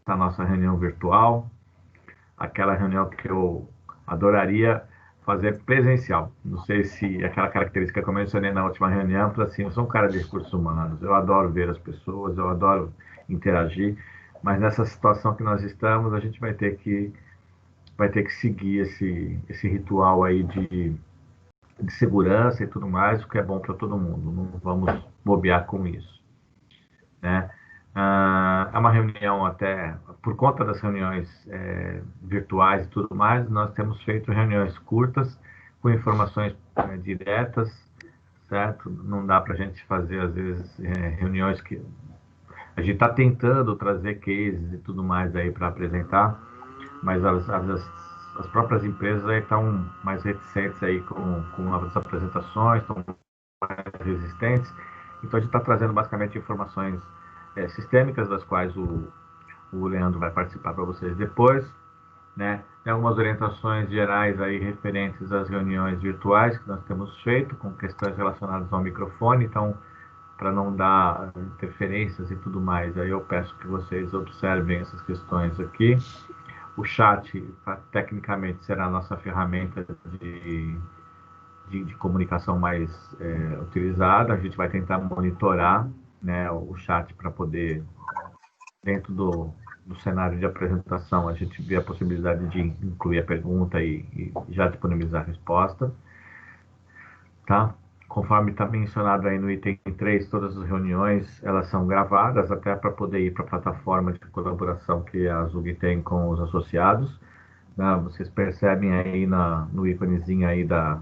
nossa reunião virtual, aquela reunião que eu adoraria fazer presencial. Não sei se aquela característica que eu mencionei na última reunião, assim, eu sou um cara de recursos humanos, eu adoro ver as pessoas, eu adoro interagir, mas nessa situação que nós estamos, a gente vai ter que seguir esse ritual aí de segurança e tudo mais, o que é bom para todo mundo. Não vamos bobear com isso, né? É uma reunião até, por conta das reuniões virtuais e tudo mais, nós temos feito reuniões curtas, com informações diretas, certo? Não dá para a gente fazer, às vezes, reuniões que... A gente está tentando trazer cases e tudo mais aí para apresentar, mas as próprias empresas aí estão mais reticentes aí com as apresentações, estão mais resistentes. Então, a gente está trazendo basicamente informações sistêmicas, das quais o Leandro vai participar para vocês depois, né? Tem algumas orientações gerais aí referentes às reuniões virtuais que nós temos feito, com questões relacionadas ao microfone, então, para não dar interferências e tudo mais, aí eu peço que vocês observem essas questões aqui. O chat, tecnicamente, será a nossa ferramenta de comunicação mais utilizada. A gente vai tentar monitorar, né, o chat para poder, dentro do cenário de apresentação, a gente ver a possibilidade de incluir a pergunta e já disponibilizar a resposta. Tá? Conforme está mencionado aí no item 3, todas as reuniões elas são gravadas até para poder ir para a plataforma de colaboração que a Zug tem com os associados. Né? Vocês percebem aí no íconezinho aí da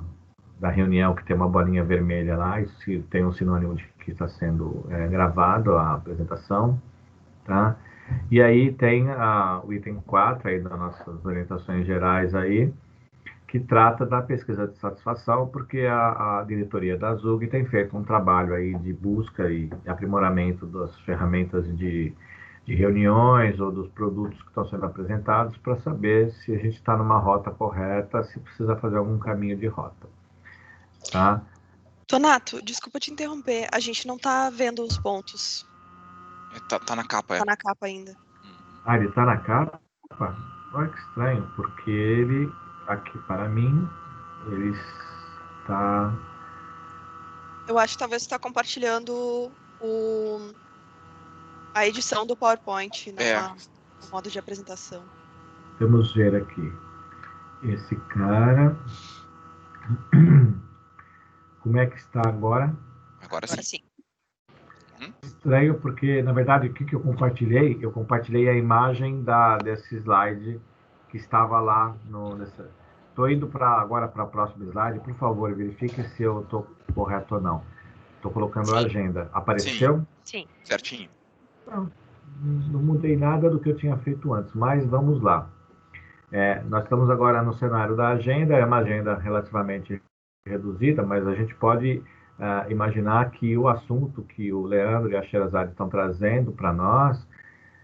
reunião que tem uma bolinha vermelha lá, isso tem um sinônimo de que está sendo gravado a apresentação. Tá? E aí tem o item 4 aí das nossas orientações gerais aí, que trata da pesquisa de satisfação, porque a diretoria da ZUG tem feito um trabalho aí de busca e aprimoramento das ferramentas de reuniões ou dos produtos que estão sendo apresentados para saber se a gente está numa rota correta, se precisa fazer algum caminho de rota. Tá? Donato, desculpa te interromper, a gente não está vendo os pontos. Tá na capa, Tá na capa ainda. Ah, ele está na capa? Olha que estranho, porque ele, aqui para mim, ele está... Eu acho que talvez você está compartilhando a edição do PowerPoint, não o modo de apresentação. Vamos ver aqui. Esse cara... Como é que está agora? Agora sim. Estranho, porque, na verdade, o que eu compartilhei? Eu compartilhei a imagem desse slide que estava lá Estou indo agora para a próxima slide. Por favor, verifique se eu estou correto ou não. Estou colocando a agenda. Apareceu? Sim. Certinho. Não mudei nada do que eu tinha feito antes, mas vamos lá. Nós estamos agora no cenário da agenda. É uma agenda relativamente reduzida, mas a gente pode imaginar que o assunto que o Leandro e a Sherazade estão trazendo para nós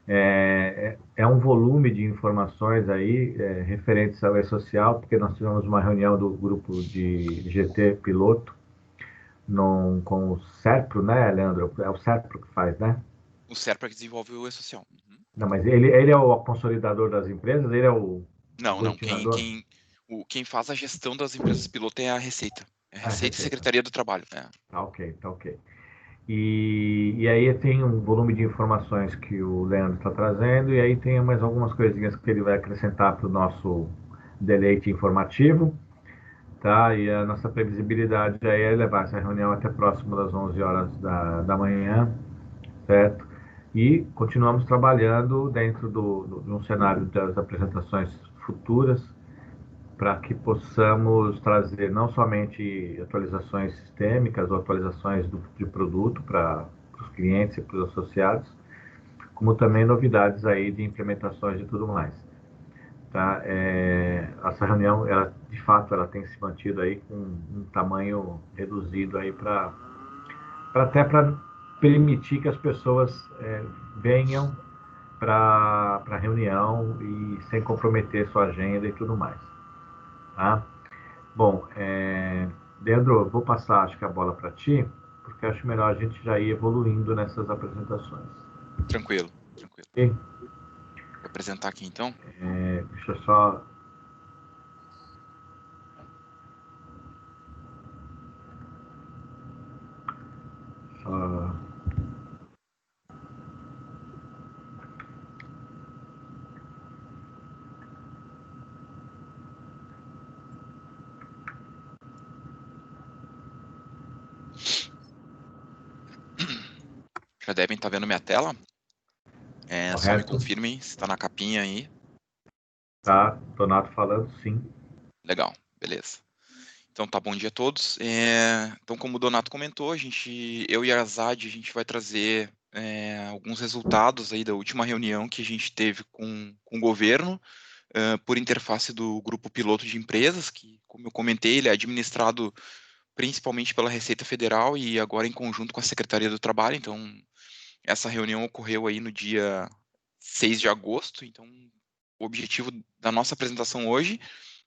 é um volume de informações aí referentes ao E-Social, porque nós tivemos uma reunião do grupo de GT piloto com o Serpro, né, Leandro? É o Serpro que faz, né? O Serpro que desenvolve o E-Social. Não, mas ele é o consolidador das empresas? Ele é o Não. aglutinador? Quem faz a gestão das empresas piloto é a Receita. É a Receita e Secretaria do Trabalho. Tá ok. E aí tem um volume de informações que o Leandro está trazendo, e aí tem mais algumas coisinhas que ele vai acrescentar para o nosso deleite informativo, tá? E a nossa previsibilidade aí é levar essa reunião até próximo das 11 horas da manhã, certo? E continuamos trabalhando dentro de um cenário das apresentações futuras, para que possamos trazer não somente atualizações sistêmicas ou atualizações de produto para os clientes e para os associados, como também novidades aí de implementações e tudo mais. Tá? Essa reunião, de fato, ela tem se mantido aí com um tamanho reduzido aí até para permitir que as pessoas venham para a reunião e sem comprometer sua agenda e tudo mais. Tá? Bom, Leandro, vou passar, acho que a bola para ti, porque acho melhor a gente já ir evoluindo nessas apresentações. Tranquilo. Okay? apresentar aqui, então. Deixa eu só... Já devem estar vendo minha tela. Só me Correto? confirmem se está na capinha aí. Tá, Donato falando, sim. Legal, beleza. Então tá, bom dia a todos. Então, como o Donato comentou, eu e a Azad, a gente vai trazer alguns resultados aí da última reunião que a gente teve com o governo, por interface do grupo piloto de empresas, que, como eu comentei, ele é administrado principalmente pela Receita Federal e agora em conjunto com a Secretaria do Trabalho. Então, essa reunião ocorreu aí no dia 6 de agosto. Então, o objetivo da nossa apresentação hoje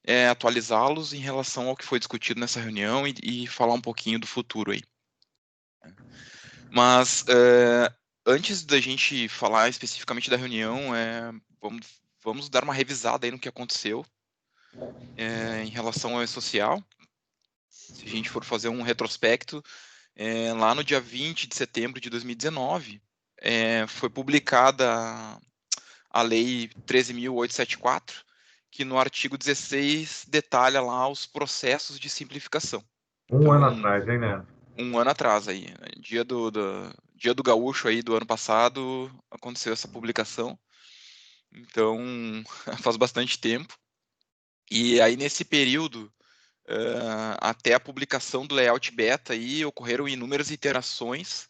é atualizá-los em relação ao que foi discutido nessa reunião e falar um pouquinho do futuro aí. Mas, antes da gente falar especificamente da reunião, vamos dar uma revisada aí no que aconteceu em relação ao E-Social. Se a gente for fazer um retrospecto, lá no dia 20 de setembro de 2019, foi publicada a Lei 13.874, que no artigo 16 detalha lá os processos de simplificação. Um ano atrás, hein, né? Um ano atrás aí, dia do gaúcho aí do ano passado, aconteceu essa publicação. Então, faz bastante tempo. E aí, nesse período, até a publicação do layout beta, aí, ocorreram inúmeras iterações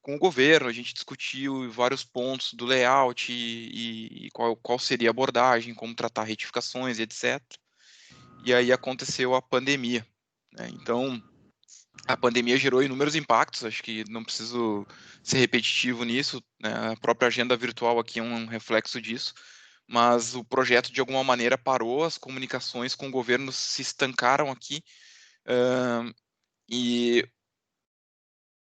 com o governo. A gente discutiu vários pontos do layout e qual seria a abordagem, como tratar retificações, etc. E aí aconteceu a pandemia, né? Então, a pandemia gerou inúmeros impactos, acho que não preciso ser repetitivo nisso, né? A própria agenda virtual aqui é um reflexo disso, mas o projeto, de alguma maneira, parou, as comunicações com o governo se estancaram aqui, e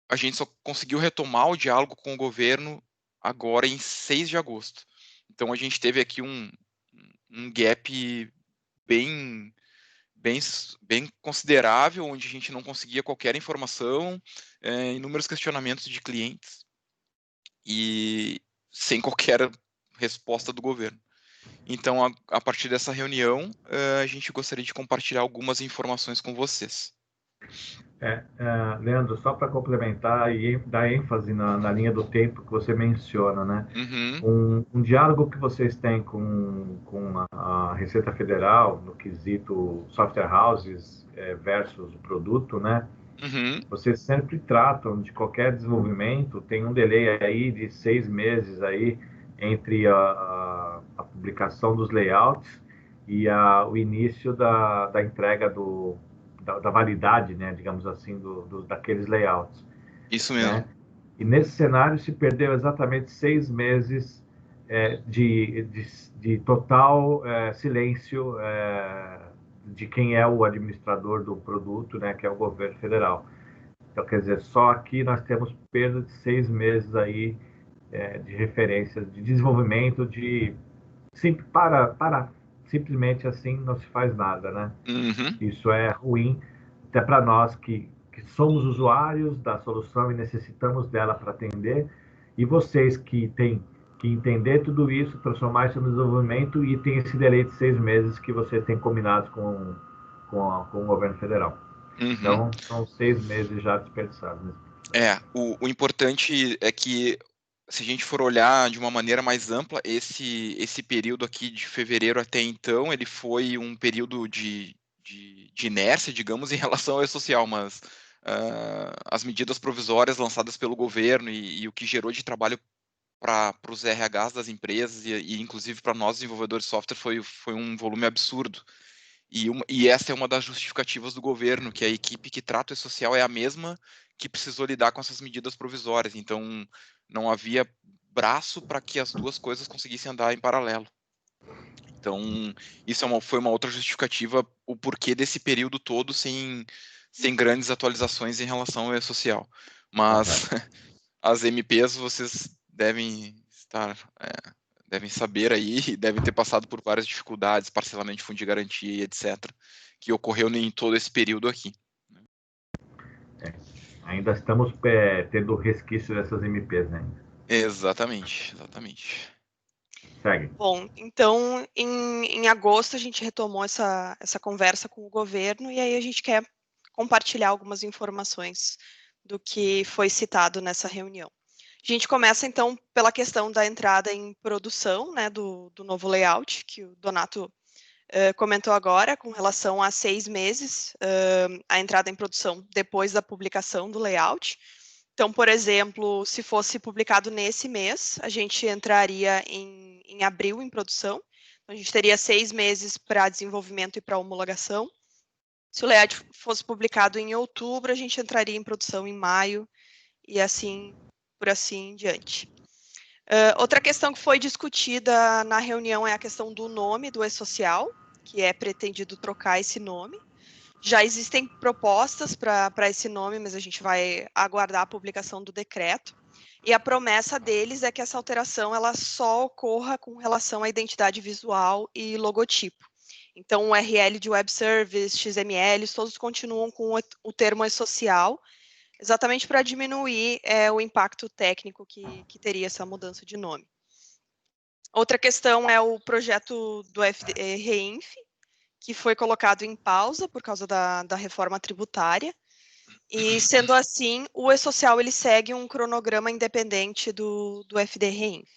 a gente só conseguiu retomar o diálogo com o governo agora em 6 de agosto. Então, a gente teve aqui um gap bem, bem, bem considerável, onde a gente não conseguia qualquer informação, inúmeros questionamentos de clientes e sem qualquer resposta do governo. Então, a partir dessa reunião, a gente gostaria de compartilhar algumas informações com vocês. Leandro, só para complementar e dar ênfase na linha do tempo que você menciona, né? Uhum. Um diálogo que vocês têm com a Receita Federal no quesito software houses versus o produto, né? Uhum. Vocês sempre tratam de qualquer desenvolvimento, tem um delay aí de 6 meses aí entre a publicação dos layouts e o início da entrega da validade, né, digamos assim, daqueles layouts. Isso Né? mesmo. E nesse cenário se perdeu exatamente 6 meses de total silêncio de quem é o administrador do produto, né, que é o governo federal. Então, quer dizer, só aqui nós temos perda de 6 meses aí de referências, de desenvolvimento, simplesmente assim não se faz nada, né? Uhum. Isso é ruim, até para nós que somos usuários da solução e necessitamos dela para atender, e vocês que têm que entender tudo isso, transformar isso no desenvolvimento e tem esse delay de 6 meses que vocês têm combinado com o governo federal. Uhum. Então, são 6 meses já desperdiçados. Né? O importante é que, se a gente for olhar de uma maneira mais ampla, esse período aqui de fevereiro até então, ele foi um período de inércia, digamos, em relação ao E-Social, mas as medidas provisórias lançadas pelo governo e o que gerou de trabalho para os RHs das empresas e inclusive para nós desenvolvedores de software foi um volume absurdo. E essa é uma das justificativas do governo, que a equipe que trata o E-Social é a mesma que precisou lidar com essas medidas provisórias. Então, não havia braço para que as duas coisas conseguissem andar em paralelo. Então, isso foi uma outra justificativa, o porquê desse período todo sem grandes atualizações em relação ao E-Social. Mas as MPs vocês devem estar devem saber aí, devem ter passado por várias dificuldades, parcelamento de fundo de garantia e etc., que ocorreu em todo esse período aqui. Ainda estamos tendo resquício dessas MPs, né? Exatamente. Segue. Bom, então, em agosto, a gente retomou essa conversa com o governo e aí a gente quer compartilhar algumas informações do que foi citado nessa reunião. A gente começa, então, pela questão da entrada em produção, né, do novo layout, que o Donato comentou agora, com relação a 6 meses, a entrada em produção depois da publicação do layout. Então, por exemplo, se fosse publicado nesse mês, a gente entraria em abril em produção. Então, a gente teria 6 meses para desenvolvimento e para homologação. Se o layout fosse publicado em outubro, a gente entraria em produção em maio e assim, por assim em diante. Outra questão que foi discutida na reunião é a questão do nome do e-social, que é pretendido trocar esse nome. Já existem propostas para esse nome, mas a gente vai aguardar a publicação do decreto. E a promessa deles é que essa alteração ela só ocorra com relação à identidade visual e logotipo. Então, o URL de web service, XML, todos continuam com o termo e-social, exatamente para diminuir o impacto técnico que teria essa mudança de nome. Outra questão é o projeto do REINF, que foi colocado em pausa por causa da reforma tributária. E, sendo assim, o e-social ele segue um cronograma independente do FD-REINF.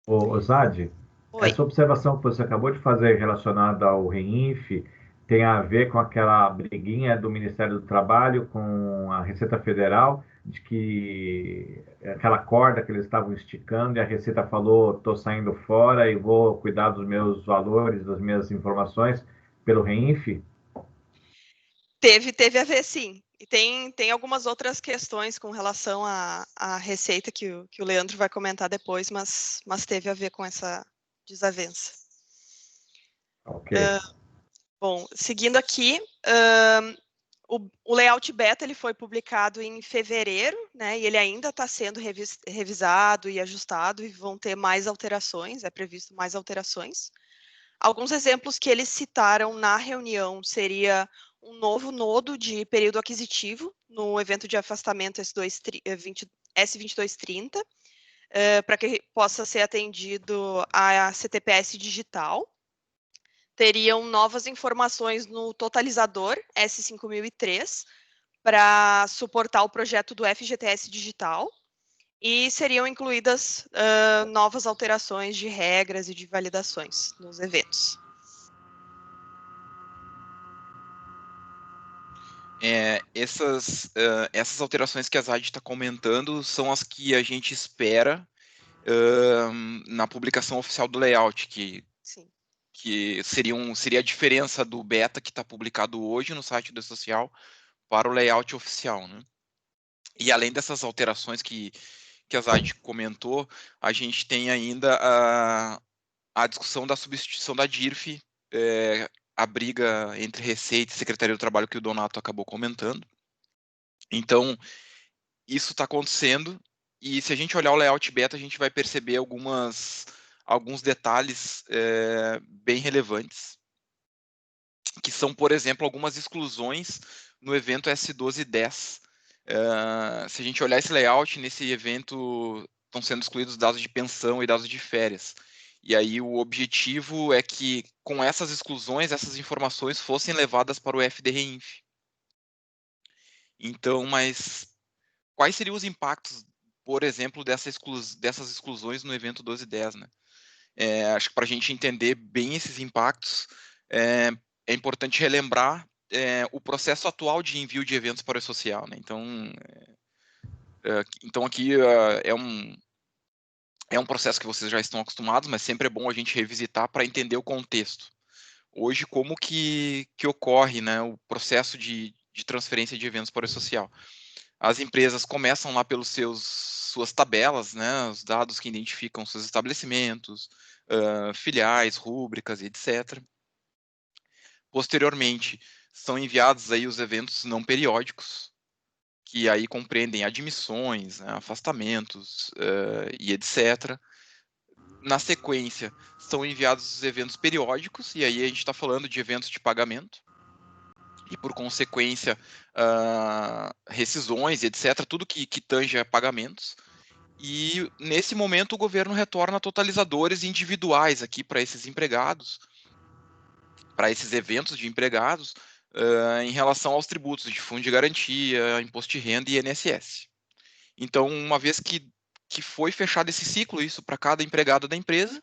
Ô, Zad, Oi. essa observação que você acabou de fazer relacionada ao REINF tem a ver com aquela briguinha do Ministério do Trabalho com a Receita Federal, de que aquela corda que eles estavam esticando e a Receita falou, estou saindo fora e vou cuidar dos meus valores, das minhas informações pelo REINF? Teve a ver, sim. E tem algumas outras questões com relação à receita que o Leandro vai comentar depois, mas teve a ver com essa desavença. Ok. Bom, seguindo aqui, o layout beta ele foi publicado em fevereiro, né? E ele ainda está sendo revisado e ajustado, e vão ter mais alterações, é previsto mais alterações. Alguns exemplos que eles citaram na reunião seria um novo nodo de período aquisitivo no evento de afastamento S2230, para que possa ser atendido a CTPS digital. Teriam novas informações no totalizador S5003 para suportar o projeto do FGTS digital, e seriam incluídas novas alterações de regras e de validações nos eventos. Essas alterações que a Zad está comentando são as que a gente espera na publicação oficial do layout, Sim. que seria a diferença do beta que está publicado hoje no site do social para o layout oficial, né? E além dessas alterações que a Zad comentou, a gente tem ainda a discussão da substituição da DIRF, a briga entre Receita e Secretaria do Trabalho que o Donato acabou comentando. Então, isso está acontecendo, e se a gente olhar o layout beta, a gente vai perceber alguns detalhes bem relevantes, que são, por exemplo, algumas exclusões no evento S1210. Se a gente olhar esse layout, nesse evento estão sendo excluídos dados de pensão e dados de férias. E aí o objetivo é que, com essas exclusões, essas informações fossem levadas para o FD-REINF. Então, mas quais seriam os impactos, por exemplo, dessas exclusões no evento 1210, né? Acho que para a gente entender bem esses impactos, é importante relembrar o processo atual de envio de eventos para o social, né? Então aqui é um processo que vocês já estão acostumados, mas sempre é bom a gente revisitar para entender o contexto. Hoje, como que ocorre, né, o processo de transferência de eventos para o social? As empresas começam lá pelos suas tabelas, né, os dados que identificam seus estabelecimentos, filiais, rúbricas, etc. Posteriormente, são enviados aí os eventos não periódicos, que aí compreendem admissões, né, afastamentos e etc. Na sequência, são enviados os eventos periódicos, e aí a gente está falando de eventos de pagamento, e por consequência, rescisões, etc., tudo que tange a pagamentos. E nesse momento o governo retorna totalizadores individuais aqui para esses empregados, para esses eventos de empregados, em relação aos tributos de fundo de garantia, imposto de renda e INSS. Então, uma vez que foi fechado esse ciclo, isso para cada empregado da empresa,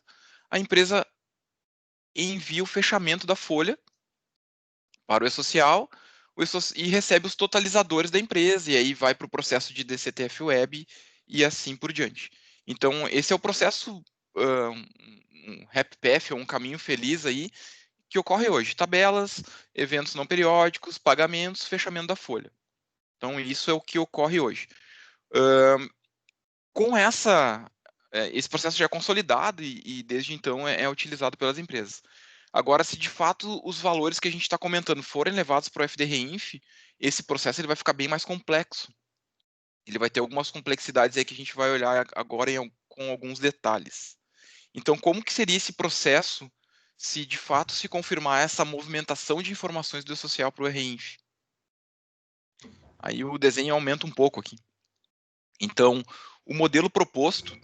a empresa envia o fechamento da folha para o E-Social e recebe os totalizadores da empresa, e aí vai para o processo de DCTF Web e assim por diante. Então, esse é o processo, um happy path, ou um caminho feliz aí, que ocorre hoje. Tabelas, eventos não periódicos, pagamentos, fechamento da folha. Então, isso é o que ocorre hoje. Com esse processo já é consolidado e desde então é utilizado pelas empresas. Agora, se de fato os valores que a gente está comentando forem levados para o FDRINF, esse processo ele vai ficar bem mais complexo. Ele vai ter algumas complexidades aí que a gente vai olhar agora com alguns detalhes. Então, como que seria esse processo se de fato se confirmar essa movimentação de informações do E-Social para o RINF? Aí o desenho aumenta um pouco aqui. Então, o modelo proposto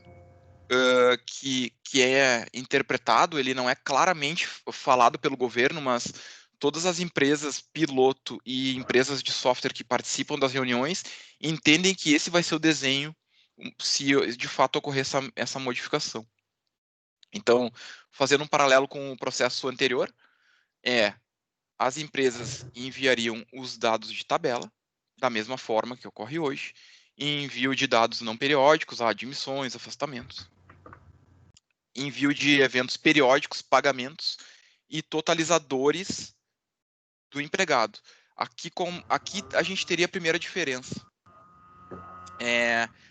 que é interpretado, ele não é claramente falado pelo governo, mas todas as empresas piloto e empresas de software que participam das reuniões entendem que esse vai ser o desenho se de fato ocorrer essa modificação. Então, fazendo um paralelo com o processo anterior, as empresas enviariam os dados de tabela, da mesma forma que ocorre hoje, e envio de dados não periódicos, admissões, afastamentos, envio de eventos periódicos, pagamentos e totalizadores do empregado. Aqui a gente teria a primeira diferença.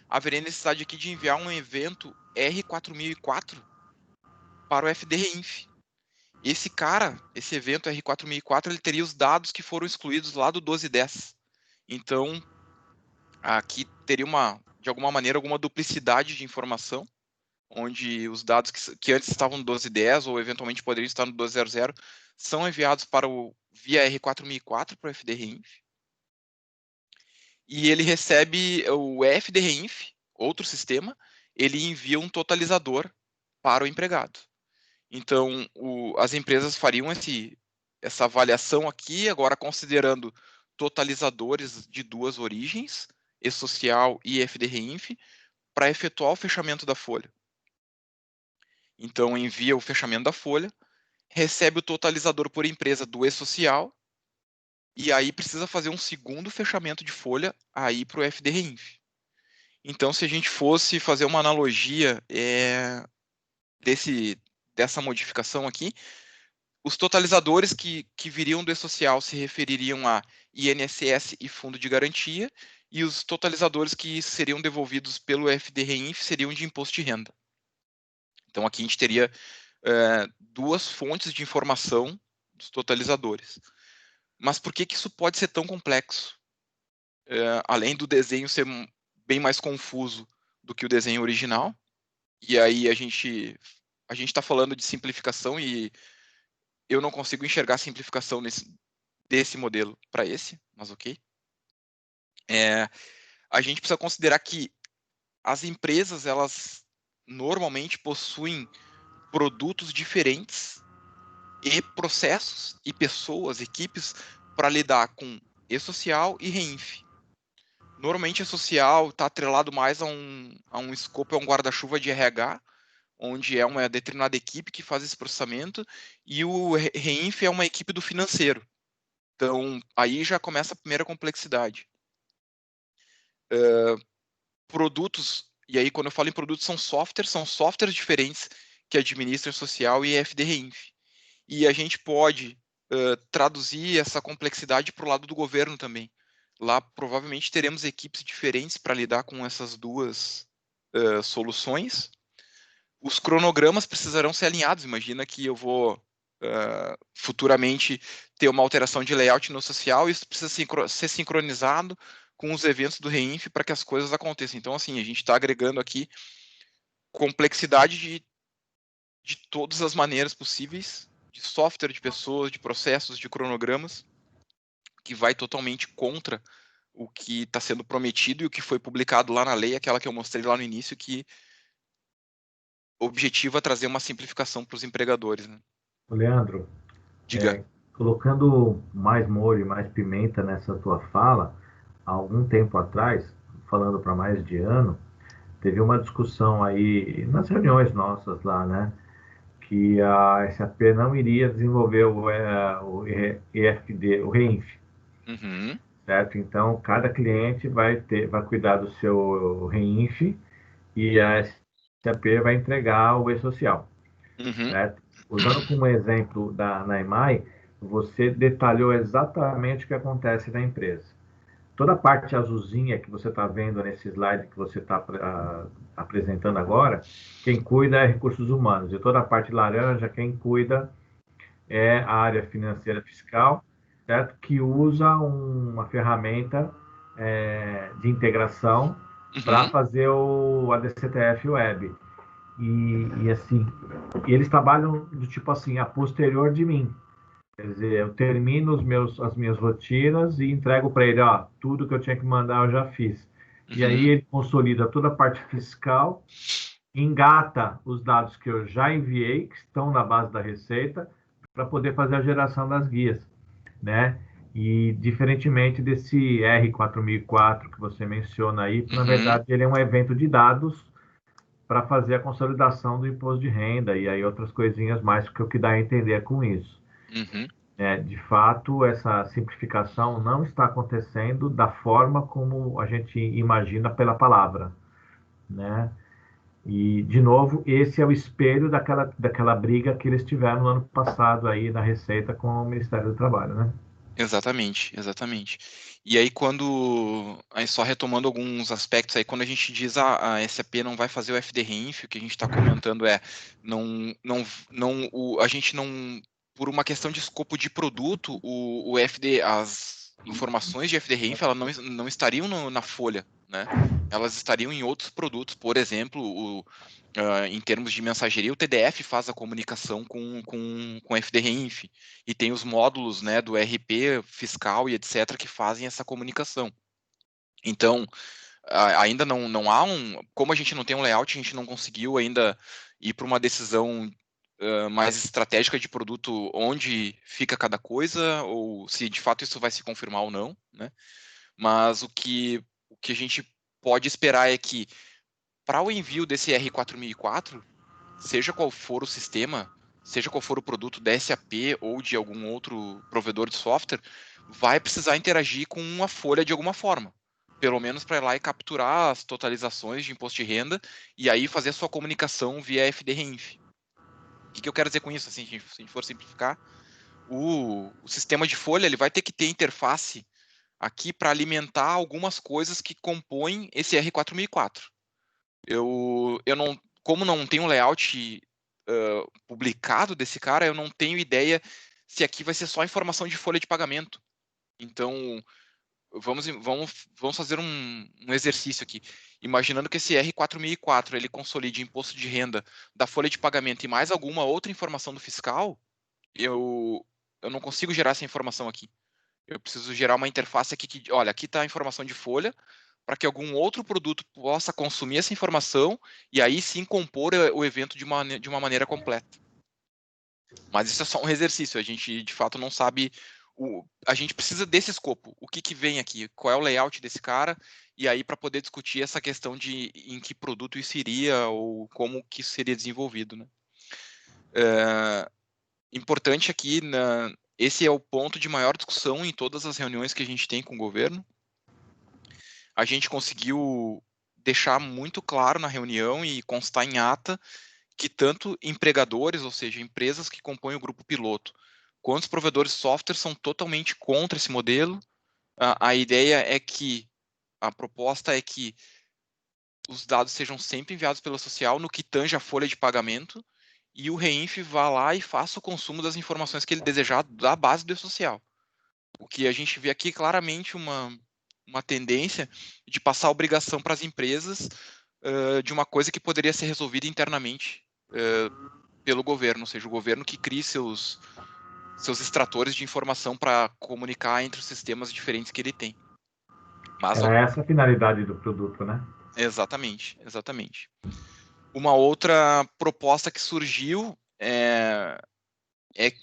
Haveria necessidade aqui de enviar um evento R4004 para o FDRINF. Esse evento R4004, ele teria os dados que foram excluídos lá do 1210. Então, aqui teria de alguma maneira, alguma duplicidade de informação, onde os dados que antes estavam no 1210 ou eventualmente poderiam estar no 1200 são enviados via R4004 para o FDRINF. E ele recebe o FDRINF, outro sistema, ele envia um totalizador para o empregado. Então, as empresas fariam essa avaliação aqui, agora considerando totalizadores de duas origens, E-Social e FDRINF, para efetuar o fechamento da folha. Então, envia o fechamento da folha, recebe o totalizador por empresa do E-Social, e aí precisa fazer um segundo fechamento de folha aí para o FDRINF. Então, se a gente fosse fazer uma analogia dessa modificação aqui, os totalizadores que viriam do E-Social se refeririam a INSS e Fundo de Garantia, e os totalizadores que seriam devolvidos pelo FDRINF seriam de Imposto de Renda. Então, aqui a gente teria duas fontes de informação dos totalizadores. Mas por que isso pode ser tão complexo? Além do desenho ser bem mais confuso do que o desenho original, e aí a gente está falando de simplificação e eu não consigo enxergar simplificação desse modelo para esse, mas ok. A gente precisa considerar que as empresas, elas normalmente possuem produtos diferentes e processos e pessoas, equipes, para lidar com E-Social e REINF. Normalmente E-Social está atrelado mais a um escopo, a um guarda-chuva de RH, onde é uma determinada equipe que faz esse processamento, e o REINF é uma equipe do financeiro. Então, aí já começa a primeira complexidade. Produtos, e aí quando eu falo em produtos, são softwares diferentes que administram E-Social e FDRINF. E a gente pode traduzir essa complexidade para o lado do governo também. Lá provavelmente teremos equipes diferentes para lidar com essas duas soluções. Os cronogramas precisarão ser alinhados. Imagina que eu vou futuramente ter uma alteração de layout no social, e isso precisa ser sincronizado com os eventos do REINF para que as coisas aconteçam. Então, assim, a gente está agregando aqui complexidade de todas as maneiras possíveis, de software, de pessoas, de processos, de cronogramas, que vai totalmente contra o que está sendo prometido e o que foi publicado lá na lei, aquela que eu mostrei lá no início, que o objetivo é trazer uma simplificação para os empregadores. Né? Leandro, Diga. colocando mais molho e mais pimenta nessa tua fala, há algum tempo atrás, falando para mais de ano, teve uma discussão aí nas reuniões nossas lá, né? Que a SAP não iria desenvolver o EFD, o REINF, Uhum, certo? Então, cada cliente vai cuidar do seu REINF e a SAP vai entregar o e-social, uhum, certo? Usando como exemplo na EMAI, você detalhou exatamente o que acontece na empresa. Toda a parte azulzinha que você está vendo nesse slide que você está apresentando agora, quem cuida é recursos humanos. E toda a parte laranja, quem cuida é a área financeira fiscal, certo? Que usa uma ferramenta de integração para uhum, fazer a DCTF Web. E assim, eles trabalham do tipo assim, a posterior de mim. Quer dizer, eu termino as minhas rotinas e entrego para ele, ó, tudo que eu tinha que mandar eu já fiz. E aí uhum, ele consolida toda a parte fiscal, engata os dados que eu já enviei, que estão na base da Receita, para poder fazer a geração das guias, né? E diferentemente desse R4004 que você menciona aí, que na uhum, verdade ele é um evento de dados para fazer a consolidação do imposto de renda e aí outras coisinhas mais que o que dá a entender com isso. uhum. De fato, essa simplificação não está acontecendo da forma como a gente imagina pela palavra, né? E, de novo, esse é o espelho daquela briga que eles tiveram no ano passado aí na Receita com o Ministério do Trabalho, né? Exatamente, exatamente. E aí aí só retomando alguns aspectos aí, quando a gente diz a SAP não vai fazer o FD-RINF, o que a gente está comentando é, a gente não, por uma questão de escopo de produto, o FD, as informações de FD-RINF, elas não estariam na folha, né? Elas estariam em outros produtos, por exemplo, em termos de mensageria, o TDF faz a comunicação com FD-RINF, e tem os módulos, né, do RP fiscal e etc. que fazem essa comunicação. Então, ainda não há como a gente não tem um layout, a gente não conseguiu ainda ir para uma decisão mais estratégica de produto, onde fica cada coisa, ou se de fato isso vai se confirmar ou não, né? Mas o que a gente pode esperar é que, para o envio desse R4004, seja qual for o sistema, seja qual for o produto da SAP ou de algum outro provedor de software, vai precisar interagir com uma folha de alguma forma. Pelo menos para ir lá e capturar as totalizações de imposto de renda e aí fazer a sua comunicação via FD-RINF. O que eu quero dizer com isso? Assim, se a gente for simplificar, o sistema de folha ele vai ter que ter interface aqui para alimentar algumas coisas que compõem esse R4004. Eu não, como não tem um layout publicado desse cara, eu não tenho ideia se aqui vai ser só informação de folha de pagamento. Então, vamos fazer um exercício aqui. Imaginando que esse R4004 ele consolide imposto de renda da folha de pagamento e mais alguma outra informação do fiscal, eu não consigo gerar essa informação aqui. Eu preciso gerar uma interface aqui que, olha, aqui está a informação de folha, para que algum outro produto possa consumir essa informação e aí sim compor o evento de uma maneira completa. Mas isso é só um exercício, a gente de fato não sabe, a gente precisa desse escopo, o que vem aqui, qual é o layout desse cara, e aí para poder discutir essa questão de em que produto isso iria ou como que isso seria desenvolvido, né? Importante aqui, esse é o ponto de maior discussão em todas as reuniões que a gente tem com o governo. A gente conseguiu deixar muito claro na reunião e constar em ata que tanto empregadores, ou seja, empresas que compõem o grupo piloto, quanto os provedores de software são totalmente contra esse modelo. A ideia é que, a proposta é que os dados sejam sempre enviados pela social no que tange a folha de pagamento e o REINF vá lá e faça o consumo das informações que ele desejar da base do social. O que a gente vê aqui claramente uma tendência de passar a obrigação para as empresas de uma coisa que poderia ser resolvida internamente pelo governo, ou seja, o governo que cria seus extratores de informação para comunicar entre os sistemas diferentes que ele tem. Mas, Era essa a finalidade do produto, né? exatamente. Uma outra proposta que surgiu é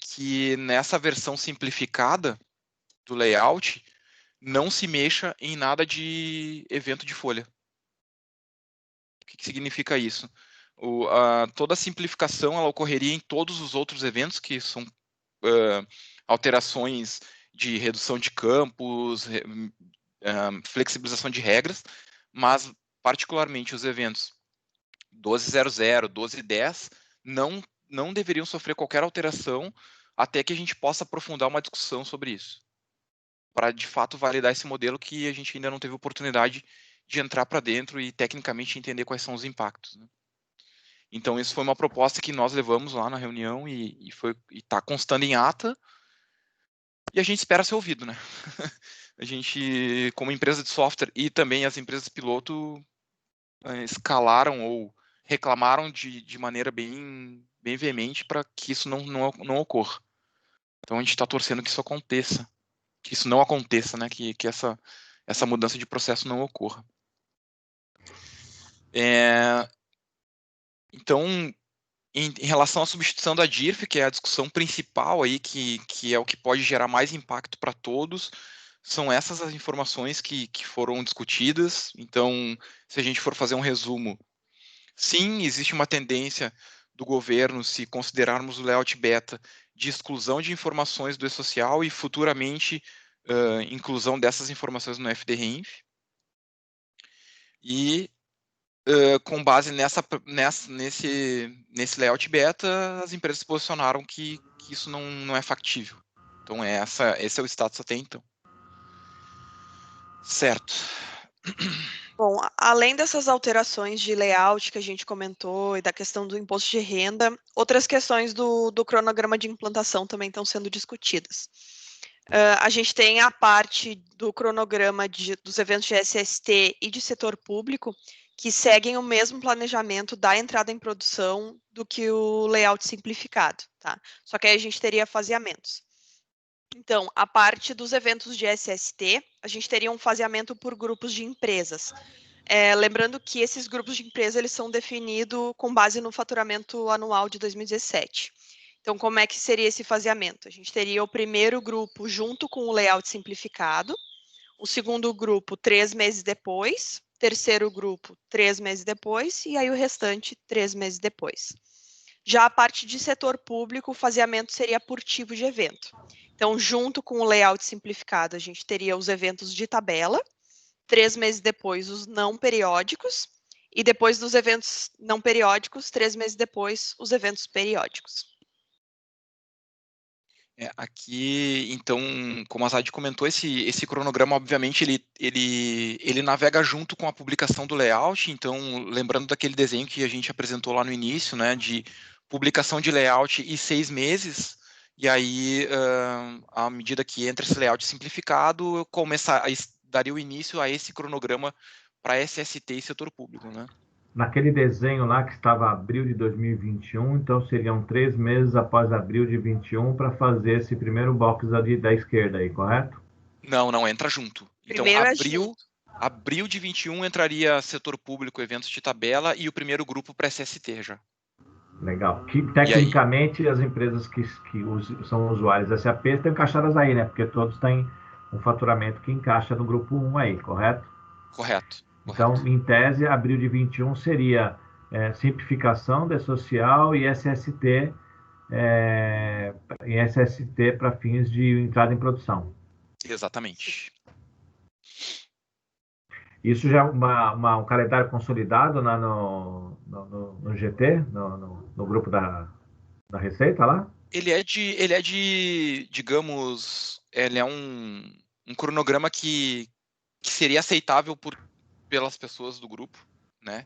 que nessa versão simplificada do layout não se mexa em nada de evento de folha. O que significa isso? Toda a simplificação ela ocorreria em todos os outros eventos, que são alterações de redução de campos, flexibilização de regras, mas particularmente os eventos 12.00, 12.10 não deveriam sofrer qualquer alteração até que a gente possa aprofundar uma discussão sobre isso, para de fato validar esse modelo que a gente ainda não teve oportunidade de entrar para dentro e tecnicamente entender quais são os impactos, né? Então isso foi uma proposta que nós levamos lá na reunião e está constando em ata, e a gente espera ser ouvido, né? A gente, como empresa de software e também as empresas piloto, escalaram ou reclamaram de maneira bem veemente para que isso não ocorra. Então a gente está torcendo que isso aconteça, que isso não aconteça, né? Que essa mudança de processo não ocorra. Então, em relação à substituição da DIRF, que é a discussão principal aí, que é o que pode gerar mais impacto para todos, são essas as informações que foram discutidas. Então, se a gente for fazer um resumo, sim, existe uma tendência do governo, se considerarmos o layout beta, de exclusão de informações do e-social e futuramente inclusão dessas informações no FDRINF. E com base nesse layout beta, as empresas se posicionaram que isso não é factível. Então, esse é o status até então. Certo. Bom, além dessas alterações de layout que a gente comentou e da questão do imposto de renda, outras questões do cronograma de implantação também estão sendo discutidas. A gente tem a parte do cronograma dos eventos de SST e de setor público, que seguem o mesmo planejamento da entrada em produção do que o layout simplificado, tá? Só que aí a gente teria faseamentos. Então, a parte dos eventos de SST, a gente teria um faseamento por grupos de empresas. Lembrando que esses grupos de empresas eles são definidos com base no faturamento anual de 2017. Então, como é que seria esse faseamento? A gente teria o primeiro grupo junto com o layout simplificado, o segundo grupo 3 meses depois, terceiro grupo 3 meses depois, e aí o restante 3 meses depois. Já a parte de setor público, o faseamento seria por tipo de evento. Então, junto com o layout simplificado, a gente teria os eventos de tabela, 3 meses depois os não periódicos, e depois dos eventos não periódicos, 3 meses depois, os eventos periódicos. Aqui, então, como a Zad comentou, esse cronograma, obviamente, ele navega junto com a publicação do layout. Então, lembrando daquele desenho que a gente apresentou lá no início, né, de publicação de layout e 6 meses, e aí, à medida que entra esse layout simplificado, daria o início a esse cronograma para SST e setor público, né? Naquele desenho lá que estava abril de 2021, então seriam 3 meses após abril de 21 para fazer esse primeiro box da esquerda aí, correto? Não entra junto. Então, Primeiro junto. abril de 21 entraria setor público, eventos de tabela e o primeiro grupo para SST já. Legal. Que tecnicamente as empresas que são usuários SAP estão encaixadas aí, né? Porque todos têm um faturamento que encaixa no grupo 1 aí, correto? Correto. Então, em tese, abril de 21 seria simplificação de social e SST, para fins de entrada em produção. Exatamente. Isso já é um calendário consolidado lá no GT, no grupo da Receita lá? Ele é digamos, ele é um cronograma que seria aceitável pelas pessoas do grupo, né?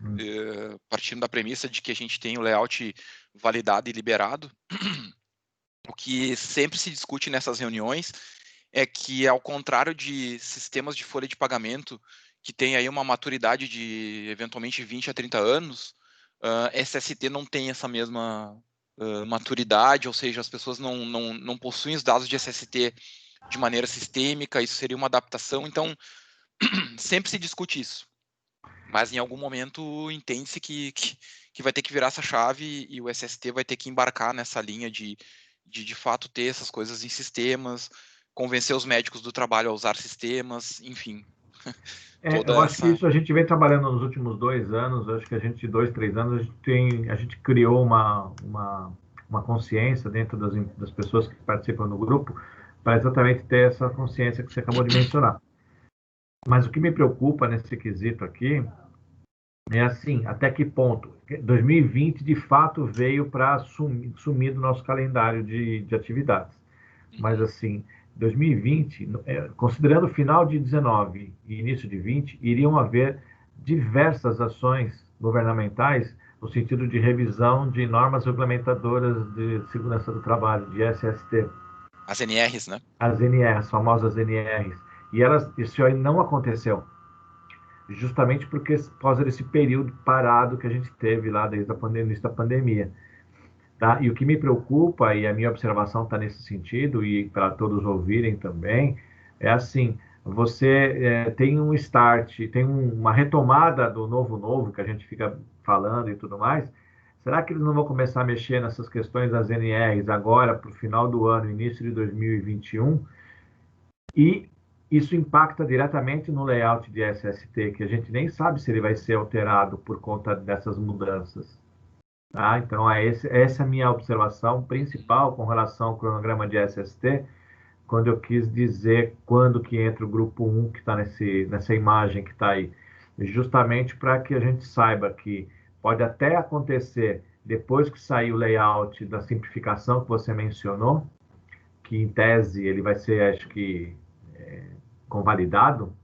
Partindo da premissa de que a gente tem o layout validado e liberado. O que sempre se discute nessas reuniões é que, ao contrário de sistemas de folha de pagamento, que tem aí uma maturidade de, eventualmente, 20 a 30 anos, SST não tem essa mesma maturidade, ou seja, as pessoas não possuem os dados de SST de maneira sistêmica, isso seria uma adaptação, então sempre se discute isso, mas em algum momento entende-se que vai ter que virar essa chave e o SST vai ter que embarcar nessa linha de fato ter essas coisas em sistemas, convencer os médicos do trabalho a usar sistemas, enfim. Eu acho que isso a gente vem trabalhando nos últimos 2 anos, acho que 2, 3 anos, a gente criou uma consciência dentro das pessoas que participam do grupo para exatamente ter essa consciência que você acabou de mencionar. Mas o que me preocupa nesse quesito aqui é assim, até que ponto 2020 de fato veio para sumir do nosso calendário de atividades. Mas assim, 2020, considerando o final de 19 e início de 20, iriam haver diversas ações governamentais no sentido de revisão de normas regulamentadoras de segurança do trabalho, de SST. As NRs, né? As NRs, as famosas NRs. E isso aí não aconteceu. Justamente porque por causa desse período parado que a gente teve lá desde o início da pandemia. Tá? E o que me preocupa, e a minha observação está nesse sentido, e para todos ouvirem também, é assim, você tem um start, tem uma retomada do novo, que a gente fica falando e tudo mais, será que eles não vão começar a mexer nessas questões das NRs agora, para o final do ano, início de 2021, e isso impacta diretamente no layout de SST, que a gente nem sabe se ele vai ser alterado por conta dessas mudanças. Tá? Então, essa é a minha observação principal com relação ao cronograma de SST, quando eu quis dizer quando que entra o grupo 1 que está nessa imagem que está aí. Justamente para que a gente saiba que pode até acontecer, depois que sair o layout da simplificação que você mencionou, que em tese ele vai ser, acho que, convalidado,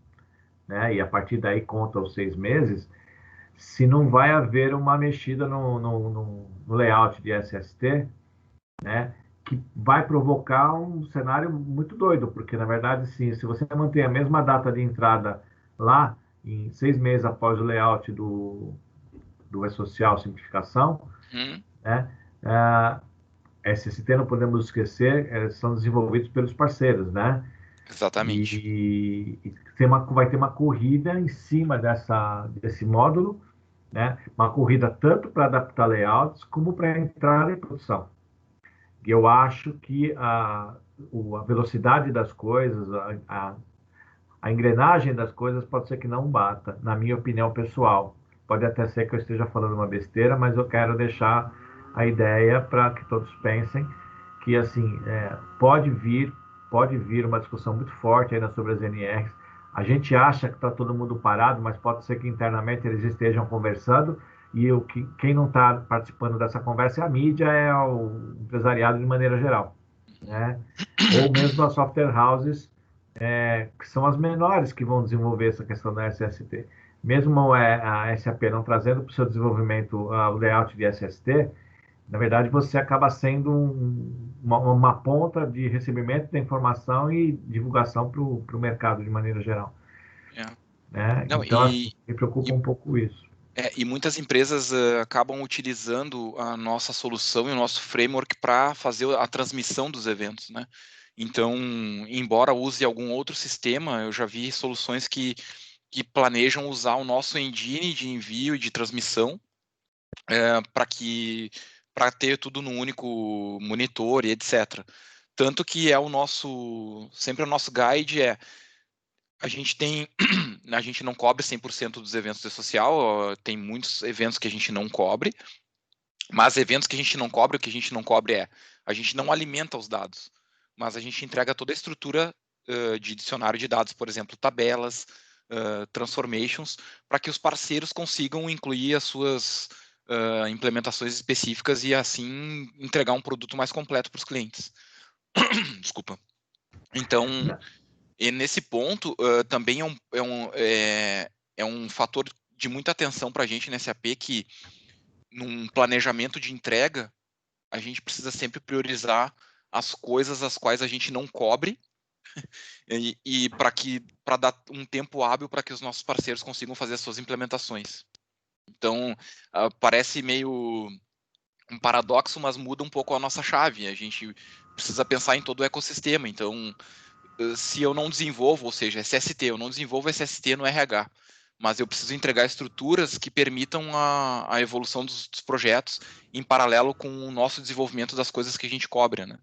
né? E a partir daí conta os 6 meses, se não vai haver uma mexida no layout de SST, né, que vai provocar um cenário muito doido, porque, na verdade, sim, se você mantém a mesma data de entrada lá, em 6 meses após o layout do E-Social Simplificação, né, SST, não podemos esquecer, são desenvolvidos pelos parceiros, né? Exatamente. E vai ter uma corrida em cima desse módulo, né? Uma corrida tanto para adaptar layouts como para entrar em produção. E eu acho que a velocidade das coisas, a engrenagem das coisas pode ser que não bata, na minha opinião pessoal. Pode até ser que eu esteja falando uma besteira, mas eu quero deixar a ideia para que todos pensem que assim pode vir uma discussão muito forte ainda sobre as NRs. A gente acha que está todo mundo parado, mas pode ser que internamente eles estejam conversando e quem não está participando dessa conversa é a mídia, é o empresariado de maneira geral, né? Ou mesmo as software houses, que são as menores que vão desenvolver essa questão da SST. Mesmo a SAP não trazendo para o seu desenvolvimento o layout de SST, na verdade você acaba sendo uma ponta de recebimento da informação e divulgação para o mercado de maneira geral. Né? Não, então, assim, me preocupa um pouco isso. E muitas empresas acabam utilizando a nossa solução e o nosso framework para fazer a transmissão dos eventos, né? Então, embora use algum outro sistema, eu já vi soluções que planejam usar o nosso engine de envio e de transmissão para ter tudo no único monitor e etc. Tanto que sempre o nosso guide a gente não cobre 100% dos eventos de social, tem muitos eventos que a gente não cobre, mas eventos que a gente não cobre, o que a gente não cobre a gente não alimenta os dados, mas a gente entrega toda a estrutura de dicionário de dados, por exemplo, tabelas, transformations, para que os parceiros consigam incluir as suas implementações específicas e assim entregar um produto mais completo para os clientes. Desculpa. Então, e nesse ponto, também é um fator de muita atenção para a gente nesse AP que, num planejamento de entrega, a gente precisa sempre priorizar as coisas as quais a gente não cobre e para dar um tempo hábil para que os nossos parceiros consigam fazer as suas implementações. Então, parece meio um paradoxo, mas muda um pouco a nossa chave. A gente precisa pensar em todo o ecossistema. Então, se eu não desenvolvo, ou seja, SST, eu não desenvolvo SST no RH, mas eu preciso entregar estruturas que permitam a evolução dos projetos em paralelo com o nosso desenvolvimento das coisas que a gente cobra, né?